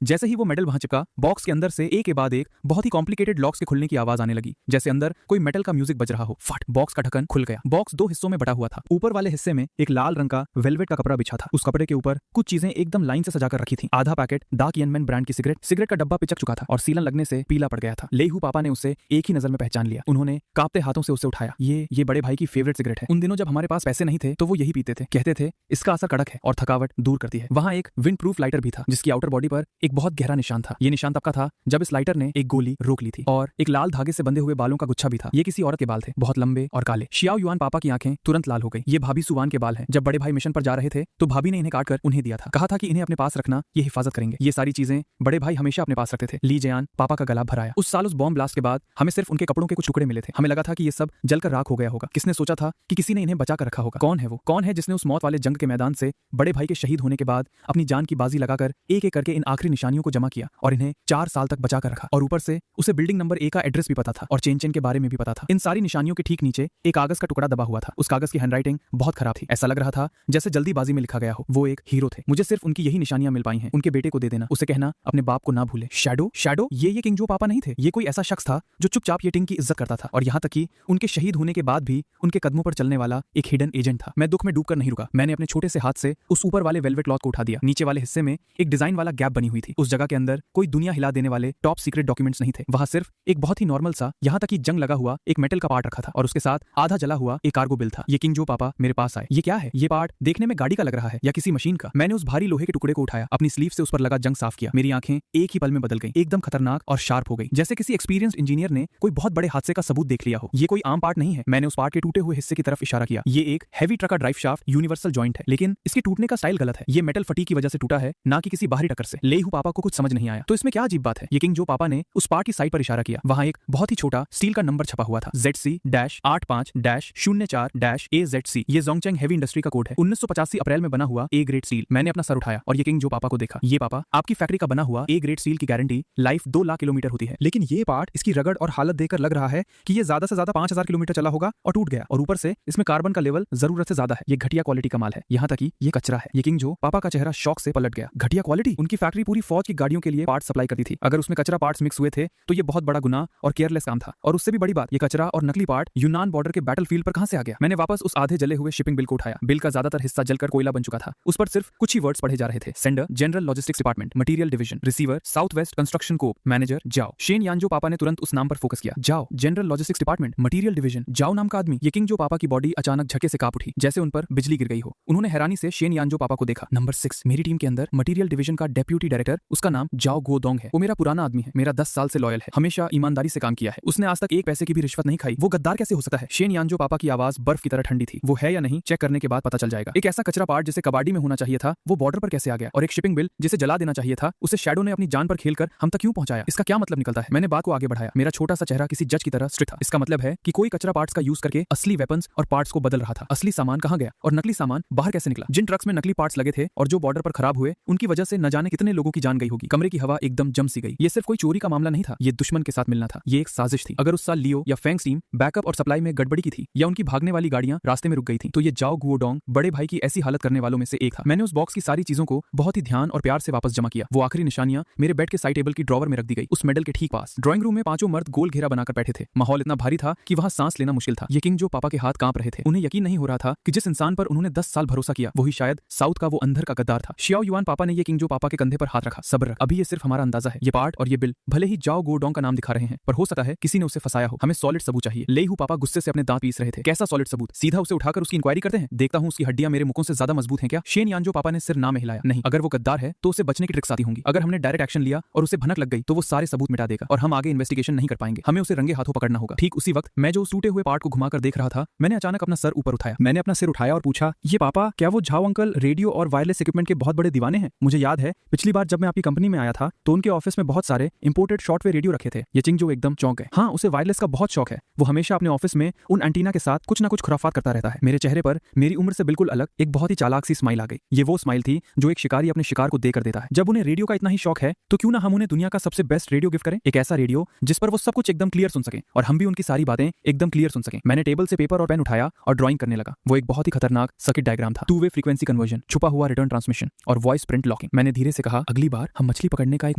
जैसे ही वो मेडल वहां चिपका, बॉक्स के अंदर से एक के बाद एक बहुत ही कॉम्प्लिकेटेड लॉक्स के खुलने की आवाज आने लगी। जैसे अंदर अंदर कोई मेटल का म्यूजिक बज रहा हो। फट, बॉक्स का ढक्कन खुल गया। बॉक्स 2 हिस्सों में बटा हुआ था। ऊपर वाले हिस्से में एक लाल रंग का वेलवेट का कपड़ा बिछा था। उस कपड़े के ऊपर कुछ चीजें एकदम लाइन से सजाकर रखी थी। आधा पैकेट डार्क यनमैन ब्रांड की सिगरेट का डब्बा पिचक चुका था और सीलन लगने से पीला पड़ गया था। लेहू पापा ने उसे एक ही नजर में पहचान लिया। उन्होंने कांपते हाथों से उसे उठाया। ये बड़े भाई की फेवरेट सिगरेट है। उन दिनों जब हमारे पास पैसे नहीं थे तो वो यही पीते थे। कहते थे इसका असर कड़क है और थकावट दूर करती है। वहां एक विंड प्रूफ लाइटर भी था जिसकी आउटर बॉडी पर एक बहुत गहरा निशान था। ये निशान तब का था जब इस लाइटर ने एक गोली रोक ली थी। और एक लाल धागे से बंधे हुए बालों का गुच्छा भी था। ये किसी औरत के बाल थे, बहुत लंबे और काले। शियाओ युआन पापा की आंखें तुरंत लाल हो गई। ये भाभी सुवान के बाल हैं। जब बड़े भाई मिशन पर जा रहे थे तो भाभी ने इन्हें काटकर उन्हें दिया था। कहा था कि इन्हें अपने पास रखना, ये हिफाजत करेंगे। ये सारी चीजें बड़े भाई हमेशा अपने पास रखते थे। ली जयान पापा का गला भर आया। उस साल उस बॉम्ब ब्लास्ट के बाद हमें सिर्फ उनके कपड़ों के कुछ टुकड़े मिले थे। हमें लगा था कि ये सब जलकर राख हो गया होगा। किसने सोचा था कि किसी ने इन्हें बचा कर रखा होगा। कौन है वो? कौन है जिसने उस मौत वाले जंग के मैदान से बड़े भाई के शहीद होने के बाद अपनी जान की बाजी लगाकर एक एक करके इन आखिरी निशानियों को जमा किया और इन्हें 4 साल तक बचा कर रखा। और ऊपर से उसे बिल्डिंग नंबर 1 का एड्रेस भी पता था और चेन के बारे में भी पता था। इन सारी निशानियों के ठीक नीचे एक कागज का टुकड़ा दबा हुआ था। उस कागज की हैंडराइटिंग बहुत खराब थी। ऐसा लग रहा था जैसे जल्दीबाजी में लिखा गया हो। वो एक हीरो थे। मुझे सिर्फ उनकी यही निशानियां मिल पाई हैं। उनके बेटे को दे देना, उसे कहना अपने बाप को ना भूले। शैडो ये किंग-जो पापा नहीं थे। ये कोई ऐसा शख्स था जो चुपचाप ये टिंग की इज्जत करता था और यहाँ तक कि उनके शहीद होने के बाद भी उनके कदमों पर चलने वाला एक हिडन एजेंट था। मैं दुख में डूबकर नहीं रुका। मैंने अपने छोटे से हाथ से उस ऊपर वाले वेलवेट क्लॉथ को उठा दिया। नीचे वाले हिस्से में एक डिजाइन वाला गैप बनी हुई थी। उस जगह के अंदर कोई दुनिया हिला देने वाले टॉप सीक्रेट डॉक्यूमेंट्स नहीं थे। वहां सिर्फ एक बहुत ही नॉर्मल सा, यहाँ तक कि जंग लगा हुआ एक मेटल का पार्ट रखा था और उसके साथ आधा जला हुआ एक कार्गो बिल था। ये किंग-जो पापा मेरे पास आए। ये क्या है? ये पार्ट देखने में गाड़ी का लग रहा है या किसी मशीन का। मैंने उस भारी लोहे के टुकड़े को उठाया, अपनी स्लीव से उस पर लगा जंग साफ किया। मेरी आंखें एक ही पल में बदल गईं, एकदम खतरनाक और शार्प हो गई, जैसे किसी एक्सपीरियंस्ड इंजीनियर ने कोई बहुत बड़े हादसे का सबूत देख लिया हो। ये कोई आम पार्ट नहीं है। मैंने उस पार्ट के टूटे हुए हिस्से की तरफ इशारा किया। ये एक हैवी ट्रक का ड्राइव शाफ्ट यूनिवर्सल जॉइंट है, लेकिन इसके टूटने का स्टाइल गलत है। ये मेटल फटी की वजह से टूटा है, ना कि किसी बाहरी टक्कर से। लेहू पापा को कुछ समझ नहीं आया तो इसमें क्या अजीब बात है। ये किंग-जो पापा ने उस पार्ट की साइड पर इशारा किया। वहां एक बहुत ही छोटा स्टील का नंबर छपा हुआ था, ZC-85-04-AZC। ये जोंगचेंग हेवी इंडस्ट्री का कोड है। 1985 अप्रैल में बना हुआ ए ग्रेड स्टील। मैंने अपना सर उठाया और ये किंग-जो पापा को देखा। ये पापा, आपकी फैक्ट्री का बना हुआ ए ग्रेड स्टील की गारंटी लाइफ 2 लाख किलोमीटर होती है, लेकिन ये पार्ट इसकी रगड़ और हालत देखकर लग रहा है कि ये ज्यादा से ज्यादा 5000 किलोमीटर चला होगा और टूट गया। और ऊपर से इसमें कार्बन का लेवल जरूरत से ज्यादा है। ये घटिया क्वालिटी का माल है, यहाँ तक कि ये कचरा है। ये किंग-जो पापा का चेहरा शौक से पलट गया। घटिया क्वालिटी? उनकी फैक्ट्री पूरी फौज की गाड़ियों के लिए पार्ट सप्लाई करती थी। अगर उसमें कचरा पार्ट्स मिक्स हुए थे तो ये बहुत बड़ा गुनाह और केयरलेस काम था। और उससे भी बड़ी बात, ये कचरा और नकली पार्ट यूनान बॉर्डर के बैटलफील्ड पर कहां से आ गया? मैंने वापस उस आधे जले हुए शिपिंग बिल को उठाया। बिल का ज्यादातर हिस्सा जलकर कोयला बन चुका था। उस पर सिर्फ कुछ ही वर्ड्स पढ़े जा रहे थे। Sender general logistics department, material division, receiver south west construction corp, manager Zhao. Shen Yanzhou पापा ने तुरंत उस नाम पर फोकस किया। Zhao, general logistics department, material division, Zhao नाम का आदमी। ये किंग-जो पापा की बॉडी अचानक झटके से कांप उठी, जैसे उन पर बिजली गिर गई हो। उन्होंने हैरानी से शेन यानजो पापा को देखा। नंबर 6 मेरी टीम के अंदर मटेरियल डिवीजन का डेप्यूटी डायरेक्टर, उसका नाम जाओ गोदोंग है। वो मेरा पुराना आदमी है, मेरा 10 साल से लॉयल है, हमेशा ईमानदारी से काम किया है। उसने आज तक एक पैसे की भी रिश्वत नहीं खाई। वो गद्दार कैसे हो सकता है? शेन यानजो पापा की आवाज बर्फ की तरह ठंडी थी। वो है या नहीं, चेक करने के बाद पता चल जाएगा। एक ऐसा कचरा पार्ट जिसे कबाड़ी में होना चाहिए था, वो बॉर्डर पर कैसे आ गया? और एक शिपिंग बिल जिसे जला देना चाहिए था, उसे शैडो ने अपनी जान पर खेलकर हम तक क्यों पहुंचाया? इसका क्या मतलब निकलता है? मैंने बात को आगे बढ़ाया। मेरा छोटा सा चेहरा किसी जज की तरह स्ट्रिक्ट था। इसका मतलब है कि कोई कचरा पार्ट्स का यूज करके असली वेपन्स और पार्ट्स को बदल रहा था। असली सामान कहां गया और नकली सामान बाहर कैसे निकला? जिन ट्रक्स में नकली पार्ट्स लगे थे और जो बॉर्डर पर खराब हुए, उनकी वजह से न जाने कितने लोगों की जान गई होगी। कमरे की हवा एकदम जम सी गई। ये सिर्फ कोई चोरी का मामला नहीं था, ये दुश्मन के साथ मिलना था। ये एक साजिश थी। अगर उस साल लियो या फेंग्स टीम बैकअप और सप्लाई में गड़बड़ी की थी या उनकी भागने वाली गाड़ियां रास्ते में रुक गई थी, तो ये जाओ गुओडोंग बड़े भाई की ऐसी हालत करने वालों में से एक था। मैंने उस बॉक्स की सारी चीजों को बहुत ही ध्यान और प्यार से वापस जमा किया। वो आखिरी निशानियां मेरे बेड के साइड टेबल की ड्रॉवर में रख दी गई, उस मेडल के ठीक पास। ड्राइंग रूम में 5 मर्द गोल घेरा बनाकर बैठे थे। माहौल इतना भारी था कि वहां सांस लेना मुश्किल था। ये किंग-जो पापा के हाथ कांप रहे थे। उन्हें यकीन नहीं हो रहा था कि जिस इंसान पर उन्होंने 10 साल भरोसा किया, वही शायद साउथ का वो अंधर का गद्दार था। शियाओ युआन पापा ने ये किंग-जो पापा के कंधे पर हाथ रखा। सब्र रख, अभी ये सिर्फ हमारा अंदाजा है। ये पार्ट और ये बिल भले ही जाओ गुओडोंग का नाम दिखा रहे हैं, पर हो सकता है किसी ने उसे फंसाया हो। हमें सॉलिड सबूत चाहिए। लेहू पापा गुस्से से अपने दांत पीस रहे थे। कैसा सॉलिड सबूत? सीधा उसे उठाकर उसकी इंक्वायरी करते हैं, देखता हूं उसकी हड्डियां मेरे मुखों से ज्यादा मजबूत हैं क्या? शेन यानजो पापा ने सिर ना में हिलाया। नहीं, अगर वो गद्दार है तो उसे बचने की ट्रिक्स आती होंगी। अगर हमने डायरेक्ट एक्शन लिया और उसे भनक लग गई तो वो सारे सबूत मिटा देगा और हम आगे इन्वेस्टिगेशन नहीं कर पाएंगे। हमें उसे रंगे हाथों पकड़ना होगा। ठीक उसी वक्त मैं जो उस टूटे हुए पार्ट को घुमाकर देख रहा था, मैंने अचानक अपना सर ऊपर उठाया। मैंने अपना सिर उठाया और पूछा, ये पापा, क्या वो झाओ अंकल रेडियो और वायरलेस इक्विपमेंट के बहुत बड़े दीवाने हैं? मुझे याद है पिछली बार जब मैं आपकी कंपनी में आया था तो उनके ऑफिस में बहुत सारे इंपोर्टेड शॉर्टवेयर रेडियो रखे थे। ये किंग-जो एकदम चौंक गए। हाँ, उसे वायरलेस का बहुत शौक है। वो हमेशा अपने ऑफिस में उन एंटीना के साथ कुछ ना कुछ खुराफात करता रहता है। मेरे चेहरे पर मेरी उम्र से बिल्कुल अलग एक बहुत ही चालाक सी स्माइल आ गई। ये वो स्माइल थी जो एक शिकारी अपने शिकार को देकर देता है। जब उन्हें रेडियो का इतना ही शौक है तो क्यों ना हम उन्हें दुनिया का सबसे बेस्ट रेडियो गिफ्ट करें, एक ऐसा रेडियो जिस पर वो सब कुछ एकदम क्लियर सुन सकें और हम भी उनकी सारी बातें एकदम क्लियर सुन सकें। मैंने टेबल से पेपर और पेन उठाया और ड्राइंग करने लगा। वो एक बहुत ही खतरनाक सर्किट डायग्राम था। 2-वे फ्रीक्वेंसी कन्वर्जन, छुपा हुआ रिटर्न ट्रांसमिशन और वॉइस प्रिंट लॉकिंग। मैंने धीरे से कहा, अगली बार हम मछली पकड़ने का एक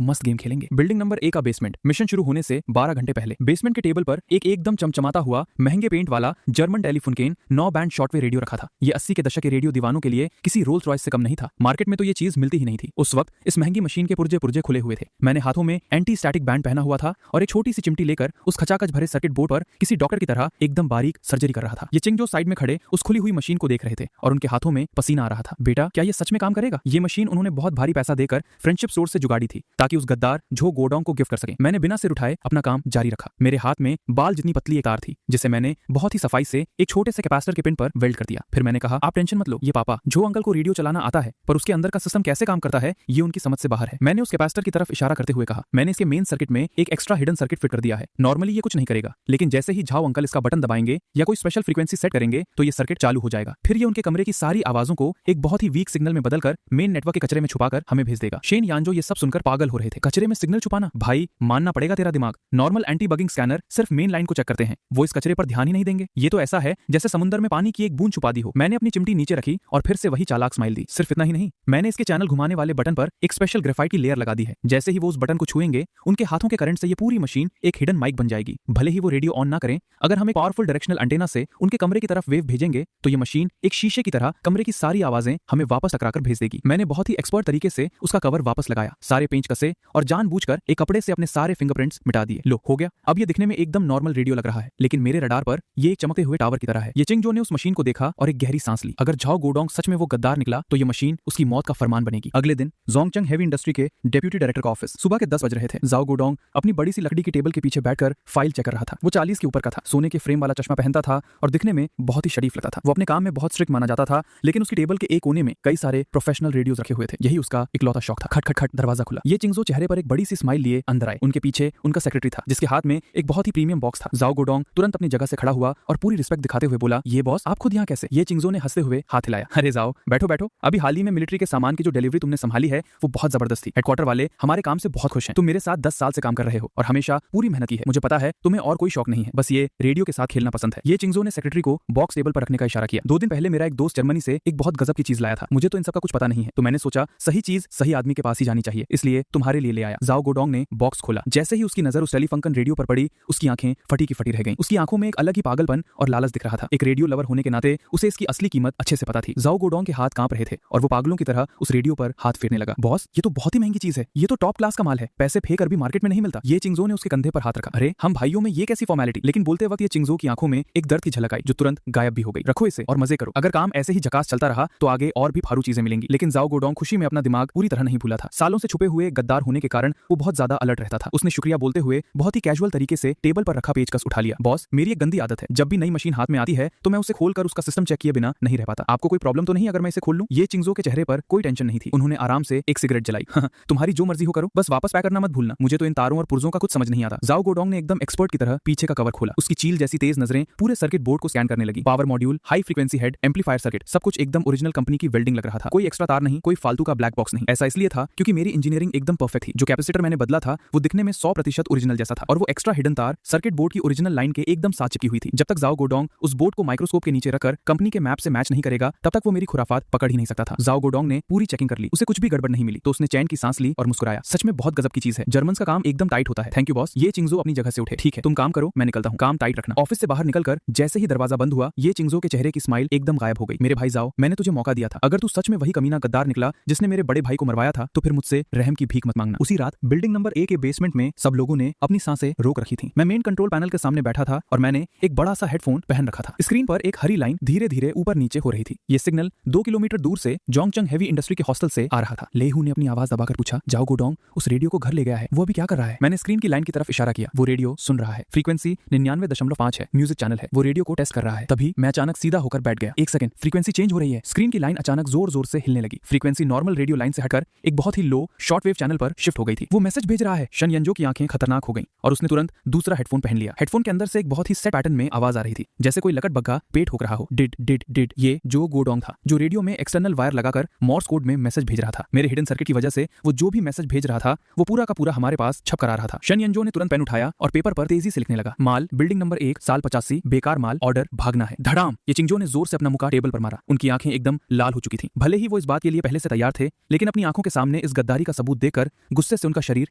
मस्त गेम खेलेंगे। बिल्डिंग नंबर 1 का बेसमेंट। मिशन शुरू होने से 12 घंटे पहले बेसमेंट के टेबल टेबल पर एक एकदम चमचमाता हुआ महंगे पेंट वाला जर्मन टेलीफुनकेन 9 बैंड शॉर्टवेव रेडियो रखा था। ये 80 के दशक के रेडियो दीवानों के लिए किसी रोल्स रॉयस से कम नहीं था। मार्केट में तो ये चीज मिलती ही नहीं थी। उस वक्त इस महंगी मशीन के पुर्जे पुर्जे खुले हुए थे। मैंने हाथों में एंटी स्टैटिक बैंड पहना हुआ था और एक छोटी सी चिमटी लेकर उस खचाखच भरे सर्किट बोर्ड पर किसी डॉक्टर की तरह एकदम बारीक सर्जरी कर रहा था। ये चिंगजो साइड में खड़े उस खुली हुई मशीन को देख रहे थे और उनके हाथों में पसीना आ रहा था। बेटा, क्या ये सच में काम करेगा? ये मशीन उन्होंने बहुत भारी पैसा देकर फ्रेंडशिप स्टोर से जुगाड़ी थी ताकि उस गद्दार झो गोडोंग को गिफ्ट कर सके। मैंने बिना सिर उठाए अपना काम जारी रखा। मेरे हाथ में बाल जितनी पतली एक तार थी जिसे मैंने बहुत ही सफाई से एक छोटे से कैपेसिटर के पिन पर वेल्ड कर दिया। फिर मैंने कहा, आप टेंशन मत लो, ये पापा जो अंकल को रेडियो चलाना आता है पर उसके अंदर का सिस्टम कैसे काम करता है ये उनकी समझ से बाहर है। मैंने उस कैपेसिटर की तरफ इशारा करते हुए कहा, मैंने इसके मेन सर्किट में एक एक्स्ट्रा हिडन सर्किट फिट कर दिया है। नॉर्मली ये कुछ नहीं करेगा, लेकिन जैसे ही झाओ अंकल इसका बटन दबाएंगे या कोई स्पेशल फ्रीक्वेंसी सेट करेंगे तो ये सर्किट चालू हो जाएगा। फिर ये उनके कमरे की सारी आवाजों को एक बहुत ही वीक सिग्नल में बदलकर मेन नेटवर्क के कचरे में छुपाकर हमें भेज देगा। शेन यानजो ये सब सुनकर पागल हो रहे थे। कचरे में सिग्नल छुपाना? भाई मानना पड़ेगा तेरा दिमाग। नॉर्मल एंटी बगिंग स्कैनर सिर्फ मेन लाइन को चेक करते हैं, वो इस कचरे पर ध्यान ही नहीं देंगे। ये तो ऐसा है जैसे समुद्र में पानी की एक बूंद छुपा दी हो। मैंने अपनी चिमटी नीचे रखी और फिर से वही चालाक स्माइल दी। सिर्फ इतना ही नहीं, मैंने इसके चैनल घुमाने वाले बटन पर एक स्पेशल ग्रेफाइट की लेयर लगा दी है। जैसे ही वो उस बटन को छुएंगे उनके हाथों के करंट से ये पूरी मशीन एक हिडन माइक बन जाएगी। भले ही वो रेडियो ऑन ना करें, अगर हम एक पावरफुल डायरेक्शनल एंटेना से उनके कमरे की तरफ वेव भेजेंगे तो ये मशीन एक शीशे की तरह कमरे की सारी आवाजें हमें वापस टकराकर भेज देगी। मैंने बहुत ही एक्सपर्ट तरीके से उसका कवर वापस लगाया, सारे पेंच कसे और जानबूझकर एक कपड़े से अपने सारे फिंगरप्रिंट्स मिटा दिए। लो, हो गया। अब ये दिखने में एकदम नॉर्मल रेडियो लग रहा है, लेकिन मेरे रडार पर ये एक चमकते हुए टावर की तरह है। ये चिंगजो ने उस मशीन को देखा और एक गहरी सांस ली। अगर झाओ गोडोंग सच में वो गद्दार निकला तो ये मशीन उसकी मौत का फरमान बनेगी। अगले दिन जोंगचंग हेवी इंडस्ट्री के डेप्यूटी डायरेक्टर का ऑफिस। सुबह के 10 बज रहे थे। झाओ गोडोंग अपनी बड़ी सी लकड़ी की टेबल के पीछे बैठकर फाइल चेक कर रहा था। वो 40 के ऊपर का था, सोने के फ्रेम वाला चश्मा पहनता था और दिखने में बहुत ही शरीफ लगता था। वो अपने काम में बहुत स्ट्रिक्ट माना जाता था, लेकिन उसकी टेबल के एक कोने में कई सारे प्रोफेशनल रेडियोज रखे हुए थे। यही उसका इकलौता शौक था। खट खट खट दरवाजा खुला। ये चिंगजो चेहरे पर एक बड़ी सी स्माइल लिए अंदर आए। उनके पीछे उनका सेक्रेटरी था जिसके हाथ में एक बहुत ही प्रीमियम बॉक्स था। झाओ गोडोंग तुरंत अपनी जगह से खड़ा हुआ और पूरी रिस्पेक्ट दिखाते हुए बोला, ये बॉस, आप खुद यहाँ कैसे? ये चिंगजो ने हंसते हुए हाथ हिलाया। अरे जाओ, बैठो बैठो। अभी हाल ही में मिलिट्री के सामान की जो डिलीवरी तुमने संभाली है वो बहुत जबरदस्त थी। हेडक्वार्टर वाले हमारे काम से बहुत खुश हैं। तुम मेरे साथ 10 साल से काम कर रहे हो और हमेशा पूरी मेहनत की है। मुझे पता है तुम्हें और कोई शौक नहीं है, बस ये रेडियो के साथ खेलना पसंद है। ये चिंगजो ने सेक्रेटरी को बॉक्स टेबल पर रखने का इशारा किया। 2 दिन पहले मेरा एक दोस्त जर्मनी से एक बहुत गजब की चीज लाया था। मुझे तो इन सब का कुछ पता नहीं है, तो मैंने सोचा सही चीज सही आदमी के पास ही जानी चाहिए, इसलिए तुम्हारे लिए ले आया। झाओ गोडोंग ने बॉक्स खोला। जैसे ही उसकी नजर उस टेलीफंकन रेडियो पर पड़ी, उसकी आंखें फटी की फटी रह गईं। उसकी आंखों में एक अलग ही पागलपन और लालच दिख रहा था। एक रेडियो लवर होने के नाते उसे इसकी असली कीमत अच्छे से पता थी। झाओ गोडोंग के हाथ कांप रहे थे और वो पागलों की तरह उस रेडियो पर हाथ फेरने लगा। बॉस, ये तो बहुत ही महंगी चीज है, ये तो टॉप क्लास का माल है, पैसे फेंक कर भी मार्केट में नहीं मिलता। ये चिंगजो ने उसके कंधे पर हाथ रखा। अरे हम भाइयों में ये कैसी फॉर्मेलिटी? लेकिन बोलते वक्त ये चिंगजो की आंखों में एक दर्द की झलक आई जो तुरंत गायब भी हो गई। रखो इसे और मजे करो। अगर काम ऐसे ही झकास चलता रहा तो आगे और भी फारू चीजें मिलेंगी। लेकिन झाओ गोडोंग खुशी में अपना दिमाग पूरी तरह नहीं भूला था। सालों से छुपे हुए गद्दार होने के कारण वो बहुत ज्यादा अलर्ट रहता था। उसने शुक्रिया बोलते हुए बहुत ही कैजुअल तरीके से टेबल पर रखा पेचकस उठा लिया। बॉस, मेरी एक गंदी आदत है, जब भी नई मशीन हाथ में आती है तो मैं उसे खोलकर उसका सिस्टम चेक किए बिना नहीं रह पाता। आपको कोई प्रॉब्लम तो नहीं अगर मैं इसे खोल लूं? ये चिंगजो के चेहरे पर कोई टेंशन नहीं थी। उन्होंने आराम से एक सिगरेट जलाई। तुम्हारी जो मर्जी हो करो, बस वापस पैक करना मत भूलना। मुझे तो इन तारों और पुर्जों का कुछ समझ नहीं आता। झाओ गोडोंग ने एकदम एक्सपर्ट की तरह पीछे का कवर खोला। उसकी चील जैसी तेज नजरें पूरे सर्किट बोर्ड को स्कैन करने लगी। Power module, high frequency head, amplifier circuit, सब कुछ एकदम ओरिजिनल कंपनी की वेल्डिंग लग रहा था। कोई एक्स्ट्रा तार नहीं, कोई फालतू का ब्लैक बॉक्स नहीं। ऐसा इसलिए था क्योंकि मेरी इंजीनियरिंग एकदम परफेक्ट थी। जो कैपेसिटर मैंने बदला था वो दिखने में 100% ओरिजिनल जैसा था और वो एक्स्ट्रा हिडन तार सर्किट बोर्ड की ओरिजिनल लाइन के एकदम साथ चिपकी हुई थी। जब तक झाओ गोडोंग उस बोर्ड को माइक्रोस्कोप के नीचे रखकर कंपनी के मैप से मैच नहीं करेगा तब तक वो मेरी खुराफात पकड़ ही नहीं सकता था। झाओ गोडोंग ने पूरी चेकिंग कर ली, उसे कुछ भी गड़बड़ नहीं मिली, तो उसने चैन की सांस ली और मुस्कुराया। सच में बहुत गजब की चीज है, जर्मन का काम एकदम टाइट होता है। Thank you boss. ये चिंगजो अपनी जगह से उठे। ठीक है, तुम काम करो, मैं निकलता हूँ, काम टाइट रखना। ऑफिस से बाहर निकलकर जैसे ही दरवाजा बंद हुआ, ये चिंगजो के चेहरे की स्माइल एकदम गायब हो गई। मेरे भाई झाओ, मैंने तुझे मौका दिया था, अगर तू सच में वही कमीना गद्दार निकला जिसने मेरे बड़े भाई को मरवाया था तो फिर मुझसे रहम की भीख मत मांगना। उसी रात बिल्डिंग नंबर A के बेसमेंट में सब लोगों ने अपनी सांसें रोक रखी थी। मैं मेन कंट्रोल पैनल के सामने बैठा था और मैंने एक बड़ा सा हेडफोन पहन रखा था। स्क्रीन पर एक हरी लाइन धीरे धीरे ऊपर नीचे हो रही थी। ये सिग्नल 2 किलोमीटर दूर से जोंगचंग हेवी इंडस्ट्री के हॉस्टल से आ रहा था। लेहू ने अपनी आवाज दबाकर पूछा, झाओ गोडोंग उस रेडियो को घर ले गया है, वो अभी क्या कर रहा है? मैंने स्क्रीन की लाइन की तरफ इशारा किया। वो रेडियो सुन रहा है, फ्रीक्वेंसी 99.5 है, म्यूजिक चैनल है, वो रेडियो को टेस्ट कर रहा है। तभी मैं अचानक सीधा होकर बैठ गया। एक सेकंड, फ्रीक्वेंसी चेंज हो रही है। स्क्रीन की लाइन अचानक जोर जोर से हिलने लगी। फ्रीक्वेंसी नॉर्मल रेडियो लाइन से हटकर एक बहुत ही लो शॉर्टवेव चैनल पर शिफ्ट हो गई थी। वो मैसेज भेज रहा है। शन यंजो की आंखें खतरनाक हो गईं और उसने तुरंत दूसरा हेडफोन पहन लिया। हेडफोन के अंदर से एक बहुत ही सेट पैटर्न में आवाज आ रही थी, जैसे कोई लकट बग्गा पेट ठोक रहा हो। Did did did. ये जो गोडोंग था जो रेडियो में एक्सटर्नल वायर लगाकर मॉर्स कोड में मैसेज भेज रहा था। मेरे हिडन सर्किट की वजह से वो जो भी मैसेज भेज रहा था वो पूरा का पूरा हमारे पास छप कर आ रहा था। शन यंजो ने तुरंत पेन उठाया और पेपर पर तेजी से लिखने लगा। माल, बिल्डिंग नंबर 1, साल 85, बेकार माल, ऑर्डर, भागना है। धड़ाम। ये चिंगजो ने जोर से अपना मुक्का टेबल पर मारा। उनकी आंखें एकदम लाल हो चुकी थीं। भले ही वो इस बात के लिए पहले से तैयार थे, लेकिन अपनी आंखों के सामने इस गद्दारी का सबूत देखकर गुस्से से उनका शरीर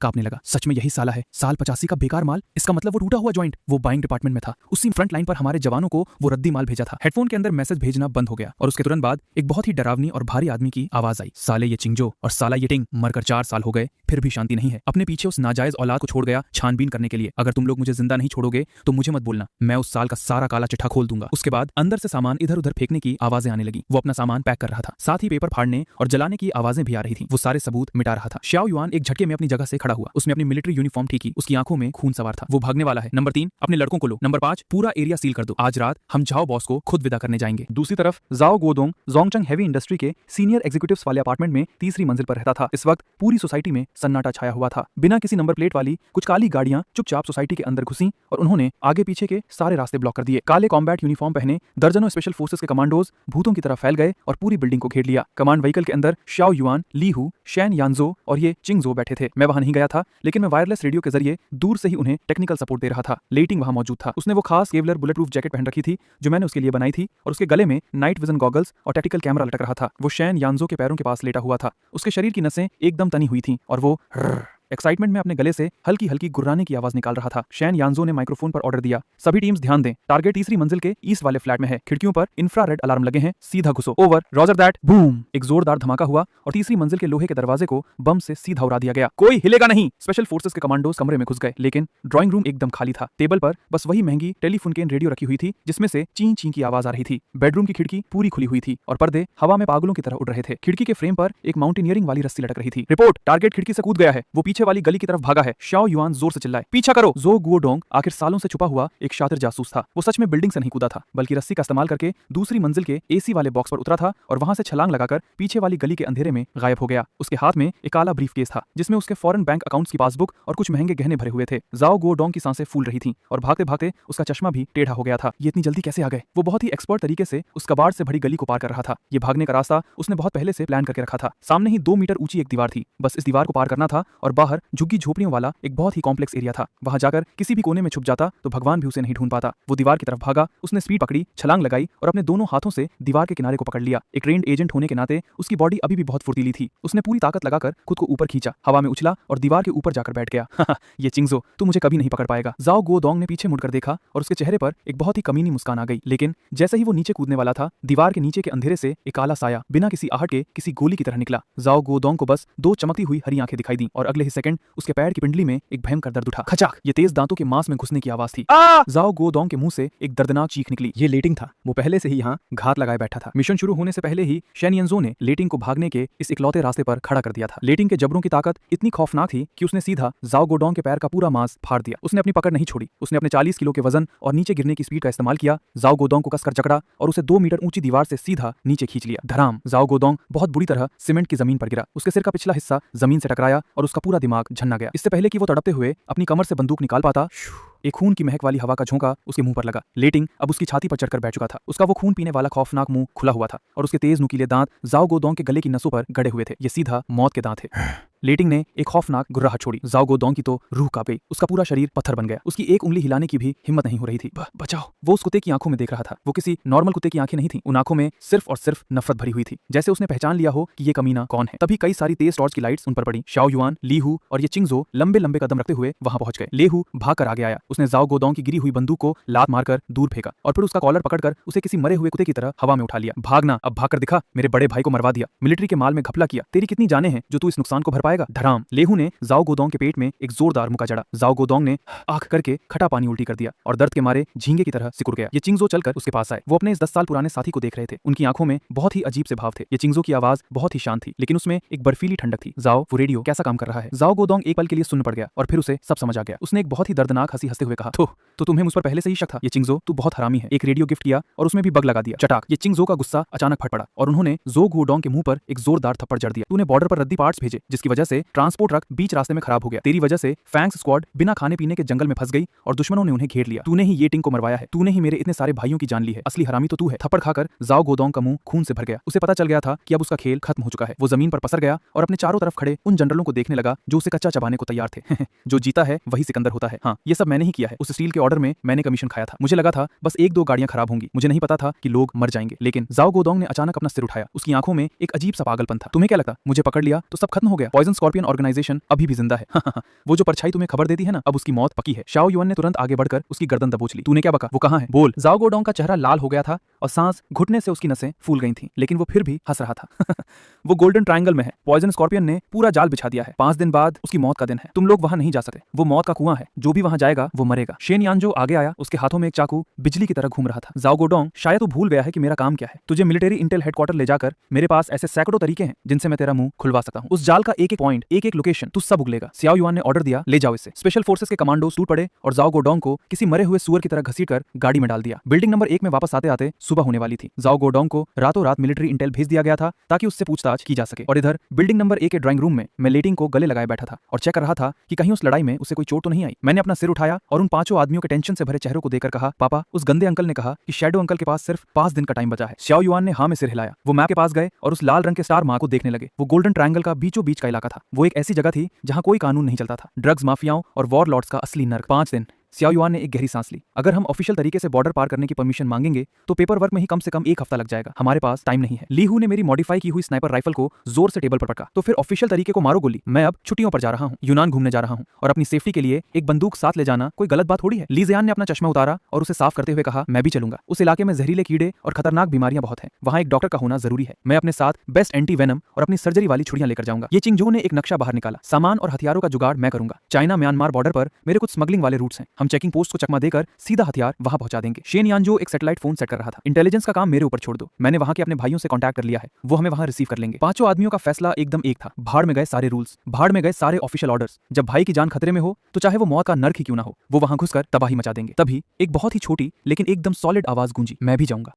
कांपने लगा। सच में यही साला है, साल 85 का बेकार माल। इसका मतलब मतलब वो टूटा हुआ जॉइंट वो बाइंग डिपार्टमेंट में था। उसी फ्रंट लाइन पर हमारे जवानों को वो रद्दी माल भेजा था। हेडफोन के अंदर मैसेज भेजना बंद हो गया और उसके तुरंत बाद एक बहुत ही डरावनी और भारी आदमी की आवाज आई, साले ये चिंगजो और साला ये टिंग मरकर 4 साल हो गए, फिर भी शांति नहीं है। अपने पीछे उस नाजायज औलाद को छोड़ गया छानबीन करने के लिए। अगर तुम लोग मुझे जिंदा नहीं छोड़ोगे तो मुझे मत बोलना, मैं उस साल का सारा काला चिट्ठा खोल दूंगा। उसके बाद अंदर से सामान इधर उधर फेंकने की आवाजें आने लगी। वो अपना सामान पैक कर रहा था, साथ ही पेपर फाड़ने और जलाने की आवाजें भी आ रही थी। वो सारे सबूत मिटा रहा था। शाओ युआन एक झटके में अपनी जगह से खड़ा हुआ। उसने अपनी मिलिट्री यूनिफॉर्म ठीक की, उसकी आंखों में खून सवार था। वो भागने वाला है। नंबर 3 अपने लड़कों को लो। नंबर 5 पूरा एरिया सील कर दो। आज रात हम झाओ बॉस को खुद विदा करने जाएंगे। दूसरी तरफ जाओ गोदोंग जोंगचंग हेवी इंडस्ट्री के सीनियर एग्जीक्यूटिव्स वाले अपार्टमेंट में तीसरी मंजिल पर रहता था। इस वक्त पूरी सोसाइटी में सन्नाटा छाया हुआ था। बिना किसी नंबर प्लेट वाली कुछ काली गाड़ियां चुपचाप सोसाइटी के अंदर घुसी और उन्होंने आगे पीछे के सारे रास्ते ब्लॉक कर दिए। काले कॉम्बैट यूनिफॉर्म पहने दर्जनों स्पेशल फोर्सेस के कमांडोज भूतों की तरह फैल गए और पूरी बिल्डिंग को घेर लिया। कमांड व्हीकल के अंदर शाओ युआन, ली हु, शैन यानजो और ये चिंगजो बैठे थे। मैं वहां नहीं गया था, लेकिन मैं वायरलेस रेडियो के जरिए दूर से ही उन्हें टेक्निकल सपोर्ट दे रहा था। लेटिंग वहां मौजूद था। उसने वो खास केवलर बुलेट प्रूफ जैकेट पहन रखी थी जो मैंने उसके लिए बनाई थी और उसके गले में नाइट विजन गॉगल्स और टैक्टिकल कैमरा लटक रहा था। वो शैन यानजो के पैरों के पास लेटा हुआ था। उसके शरीर की नसें एकदम तनी हुई थी और वो एक्साइटमेंट में अपने गले से हल्की हल्की गुर्राने की आवाज निकाल रहा था। शैन यानजो ने माइक्रोफोन पर ऑर्डर दिया, सभी टीम्स ध्यान दें, टारगेट तीसरी मंजिल के ईस्ट वाले फ्लैट में है। खिड़कियों पर इंफ्रारेड अलार्म लगे हैं, सीधा घुसो। Over, roger that. बूम, एक जोरदार धमाका हुआ और तीसरी मंजिल के लोहे के दरवाजे को बम से सीधा उड़ा दिया गया। कोई हिलेगा नहीं। स्पेशल फोर्सेस के कमांडोज कमरे में घुस गए, लेकिन ड्राइंग रूम एकदम खाली था। टेबल पर बस वही महंगी टेलीफोन रेडियो रखी हुई थी जिसमें से ची ची की आवाज आ रही थी। बेडरूम की खिड़की पूरी खुली हुई थी और पर्दे हवा में पागलों की तरह उड़ रहे थे। खिड़की के फ्रेम पर एक माउंटेनियरिंग वाली रस्सी लटक रही थी। रिपोर्ट, टारगेट खिड़की से कूद गया है, वो पीछे वाली गली की तरफ भागा है। शाओ युआन जोर से चिल्लाए, पीछा करो। जो गुओडोंग आखिर सालों से छुपा हुआ एक शातिर जासूस था। वो सच में बिल्डिंग से नहीं कूदा था, बल्कि रस्सी का इस्तेमाल करके दूसरी मंजिल के एसी वाले बॉक्स पर उतरा था और वहां से छलांग लगाकर पीछे वाली गली के अंधेरे में गायब हो गया। उसके हाथ में एक काला ब्रीफकेस था जिसमें उसके फॉरेन बैंक अकाउंट्स की पासबुक और कुछ महंगे गहने भरे हुए थे। जाओ गुओडोंग की सांसें फूल रही थीं और भागते भागते उसका चश्मा भी टेढ़ा हो गया था। ये इतनी जल्दी कैसे आ गए? वो बहुत ही एक्सपर्ट तरीके से उस कबाड़ से भरी गली को पार कर रहा था। ये भागने का रास्ता उसने बहुत पहले से प्लान करके रखा था। सामने ही 2 मीटर ऊंची एक दीवार थी, बस इस दीवार को पार करना था और बाहर झुग्गी झोपड़ियों वाला एक बहुत ही कॉम्प्लेक्स एरिया था। वहां जाकर किसी भी कोने में छुप जाता तो भगवान भी उसे नहीं ढूंढ पाता। वो दीवार की तरफ भागा, उसने स्पीड पकड़ी, छलांग लगाई और अपने दोनों हाथों से दीवार के किनारे को पकड़ लिया। एक ट्रेंड एजेंट होने के नाते उसकी बॉडी अभी भी बहुत फुर्तीली थी। उसने पूरी ताकत लगाकर खुद को ऊपर खींचा, हवा में उछला और दीवार के ऊपर जाकर बैठ गया। ये चिंगजो, तू मुझे कभी नहीं पकड़ पाएगा। जाओ गुओडोंग ने पीछे मुड़कर देखा और उसके चेहरे पर एक बहुत ही कमीनी मुस्कान आ गई। लेकिन जैसे ही वो नीचे कूदने वाला था, दीवार के नीचे के अंधेरे से एक काला साया बिना किसी आहट के किसी गोली की तरह निकला। जाओ गुओडोंग को बस 2 चमकती हुई हरी आंखें दिखाई दी और अगले ही सेकंड उसके पैर की पिंडली में एक भयंकर दर्द उठा। खचाक, ये तेज दांतों के मांस में घुसने की आवाज थी। जाओ गुओडोंग के मुंह से एक दर्दनाक चीख निकली। ये लेटिंग था, वो पहले से ही यहाँ घात लगाए बैठा था। मिशन शुरू होने से पहले ही शैन यानजो ने लेटिंग को भागने के इस इकलौते रास्ते पर खड़ा कर दिया था। लेटिंग के जबरों की ताकत इतनी खौफनाक थी कि उसने सीधा जाओ गुओडोंग के पैर का पूरा मांस फाड़ दिया। उसने अपनी पकड़ नहीं छोड़ी। उसने अपने 40 किलो के वजन और नीचे गिरने की स्पीड का इस्तेमाल किया। जाओ गुओडोंग को कसकर जकड़ा और उसे 2 मीटर ऊंची दीवार से सीधा नीचे खींच लिया। धराम, जाओ गुओडोंग बहुत बुरी तरह सीमेंट की जमीन पर गिरा। उसके सिर का पिछला हिस्सा जमीन से टकराया और उसका पूरा दिमाग झन्ना गया। इससे पहले कि वो तड़पते हुए अपनी कमर से बंदूक निकाल पाता, एक खून की महक वाली हवा का झोंका उसके मुंह पर लगा। लेटिंग अब उसकी छाती पर चढ़कर बैठ चुका था। उसका वो खून पीने वाला खौफनाक मुंह खुला हुआ था और उसके तेज नुकीले दांत जाओ गुओडोंग के गले की नसों पर गड़े हुए थे। ये सीधा मौत के दांत थे। लेटिंग ने एक खौफनाक गुर्राहट छोड़ी। जाओ गुओडोंग की तो रूह कांप गई। उसका पूरा शरीर पत्थर बन गया। उसकी एक उंगली हिलाने की भी हिम्मत नहीं हो रही थी। बचाओ, वो उस कुत्ते की आंखों में देख रहा था। वो किसी नॉर्मल कुत्ते की आंखें नहीं थी। उन आंखों में सिर्फ और सिर्फ नफरत भरी हुई थी, जैसे उसने पहचान लिया हो कि ये कमीना कौन है। तभी कई सारी तेज टॉर्च की लाइट्स उन पर पड़ी। शाओ युआन, ली हु और ये चिंगजो लंबे लंबे कदम रखते हुए वहां पहुंच गए। ले हु भागकर आगे आया। उसने जाओ गुओडोंग की गिरी हुई बंदूक को लात मारकर दूर फेंका और फिर उसका कॉलर पकड़कर उसे किसी मरे हुए कुत्ते की तरह हवा में उठा लिया। भागना, अब भागकर दिखा, मेरे बड़े भाई को मरवा दिया, मिलिट्री के माल में घपला किया, तेरी कितनी जाने हैं जो तू इस नुकसान को भर पाएगा। धराम, लेहू ने जाओ गुओडोंग के पेट में एक जोरदार मुक्का जड़ा। जाओ गुओडोंग ने आंख करके खटा पानी उल्टी कर दिया और दर्द के मारे झींगे की तरह सिकुड़ गया। ये चिंगजो चलकर उसके पास आए। वो अपने इस 10 साल पुराने साथी को देख रहे थे। उनकी आंखों में बहुत ही अजीब से भाव थे। ये चिंगजो की आवाज बहुत ही शांत थी, लेकिन उसमें एक बर्फीली ठंडक थी। जाओ, वो रेडियो कैसा काम कर रहा है? जाओ गुओडोंग एक पल के लिए सुन्न पड़ गया और फिर उसे सब समझ आ गया। उसने एक बहुत ही दर्दनाक हंसी हंसते हुए कहा, तो तुम्हें मुझ पर पहले से ही शक था। ये चिंगजो, तू बहुत हरामी है। एक रेडियो गिफ्ट किया और उसमें भी बग लगा दिया। चटाक, ये चिंगजो का गुस्सा अचानक फट पड़ा और उन्होंने जो गुओडोंग के मुंह पर एक जोरदार थप्पड़ जड़ दिया। तूने बॉर्डर पर रद्दी पार्ट्स भेजे जिसकी वजह से ट्रांसपोर्ट ट्रक बीच रास्ते में खराब हो गया। तेरी वजह से फैंग्स स्क्वाड बिना खाने पीने के जंगल में फंस गई और दुश्मनों ने उन्हें घेर लिया। तूने ही ये टिंग को मरवाया है। तूने ही मेरे इतने सारे भाइयों की जान ली है। असली हरामी तो तू है। थप्पड़ खाकर जाओ गुओडोंग का मुंह खून से भर गया। उसे पता चल गया था कि अब उसका खेल खत्म हो चुका है। वो जमीन पर पसर गया और अपने चारों तरफ खड़े उन जनरलों को देखने लगा जो उसे कच्चा चबाने को तैयार थे। जो जीता है वही सिकंदर होता है। हाँ, ये सब मैंने ही किया है। उस स्टील के ऑर्डर में मैंने कमीशन खाया था। मुझे लगा था बस एक दो गाड़ियां खराब होंगी, मुझे नहीं पता था कि लोग मर जाएंगे। लेकिन जाओ गोडोंग ने अचानक अपना सिर उठाया। उसकी आंखों में एक अजीब सा पागलपन था। तुम्हें क्या लगता मुझे पकड़ लिया तो सब खत्म हो गया? पॉइजन स्कॉर्पियन ऑर्गेनाइजेशन अभी भी जिंदा है। वो जो परछाई तुम्हें खबर देती है ना, अब उसकी मौत पक्की है। शाओ युआन ने तुरंत आगे बढ़कर उसकी गर्दन दबोच ली। तूने क्या बका? वो कहां है? बोल। जाओ गोडोंग का चेहरा लाल हो गया था और सांस घुटने से उसकी नसें फूल गई थीं, लेकिन वो फिर भी हंस रहा था। वो गोल्डन ट्रायंगल में है। पॉइजन स्कॉर्पियन ने पूरा जाल बिछा दिया है। 5 दिन बाद उसकी मौत का दिन है। तुम लोग वहां नहीं जा सकते। वो मौत का कुआं है, जो भी वहां जाएगा वो मरेगा। शेन यानजो आगे आया। उसके हाथों में एक चाकू बिजली की तरह घूम रहा था। जाओ गोडोंग, शायद तू भूल गया है कि मेरा काम क्या है। तुझे मिलिट्री इंटेल हेडक्वार्टर ले जाकर मेरे पास ऐसे सैकड़ों तरीके हैं जिनसे मैं तेरा मुंह खुलवा सकता हूं। उस जाल का एक एक पॉइंट, एक एक लोकेशन तू सब उगलेगा। सियाओ युआन ने ऑर्डर दिया, ले जाओ इसे। स्पेशल फोर्सेस के कमांडोज टूट पड़े और जाओ गोडोंग को किसी मरे हुए सुअर की तरह घसीटकर गाड़ी में डाल दिया। बिल्डिंग नंबर 1 में वापस आते आते सुबह होने वाली थी। जाओ गोडोंग को रातों रात मिलिट्री इंटेल भेज दिया गया था ताकि उससे पूछताछ की जा सके। और इधर बिल्डिंग नंबर 1 के ड्राइंग रूम में मैं लेटिंग को गले लगाए बैठा था और चेक कर रहा था कि कहीं उस लड़ाई में उसे कोई चोट तो नहीं आई। मैंने अपना सिर उठाया और उन 5 आदमियों के टेंशन से भरे चेहरों को देखकर कहा, पापा, उस गंदे अंकल ने कहा कि शैडो अंकल के पास सिर्फ 5 दिन का टाइम बचा है। शाओ युआन ने हाँ में सिर हिलाया। वो मैप के पास गए और उस लाल रंग के स्टार मार्क को देखने लगे। वो गोल्डन ट्रायंगल का बीचों बीच का इलाका था। वो एक ऐसी जगह थी जहां कोई कानून नहीं चलता था। ड्रग्स माफियाओं और वॉर लॉर्ड्स का असली नर्क। 5 दिन। सियाओ युआन ने एक गहरी सांस ली। अगर हम ऑफिशियल तरीके से बॉर्डर पार करने की परमिशन मांगेंगे तो पेपर वर्क में ही कम से कम 1 हफ्ता लग जाएगा। हमारे पास टाइम नहीं है। ली हू ने मेरी मॉडिफाई की हुई स्नाइपर राइफल को जोर से टेबल पर पटका। तो फिर ऑफिशियल तरीके को मारो गोली। मैं अब छुट्टियों पर जा रहा हूँ, यूनान घूमने जा रहा हूँ और अपनी सेफ्टी के लिए एक बंदूक साथ ले जाना कोई गलत बात थोड़ी है। ली जियान ने अपना चश्मा उतारा और उसे साफ करते हुए कहा, मैं भी चलूंगा। उस इलाके में जहरीले कीड़े और खतरनाक बीमारियां बहुत हैं। वहां एक डॉक्टर का होना जरूरी है। मैं अपने साथ बेस्ट एंटी वेनम और अपनी सर्जरी वाली छुड़ियां लेकर जाऊंगा। ये चिंगजो ने एक नक्शा बाहर निकाला। सामान और हथियारों का जुगाड़ मैं करूंगा। चाइना म्यांमार बॉर्डर पर मेरे कुछ स्मगलिंग वाले रूट्स हैं। हम चेकिंग पोस्ट को चकमा देकर सीधा हथियार वहां पहुंचा देंगे। शेन यानजो एक सैटेलाइट फोन सेट कर रहा था। इंटेलिजेंस का काम मेरे ऊपर छोड़ दो। मैंने वहां के अपने भाइयों से कांटेक्ट कर लिया है। वो हमें वहां रिसीव कर लेंगे। 5 आदमियों का फैसला एकदम एक था। भाड़ में गए सारे रूल्स, भाड़ में गए सारे ऑफिशियल ऑर्डर्स। जब भाई की जान खतरे में हो तो चाहे वो मौत का नर्क ही क्यों ना हो, वो वहां घुसकर तबाही मचा देंगे। तभी एक बहुत ही छोटी लेकिन एकदम सॉलिड आवाज गूंजी, मैं भी जाऊंगा।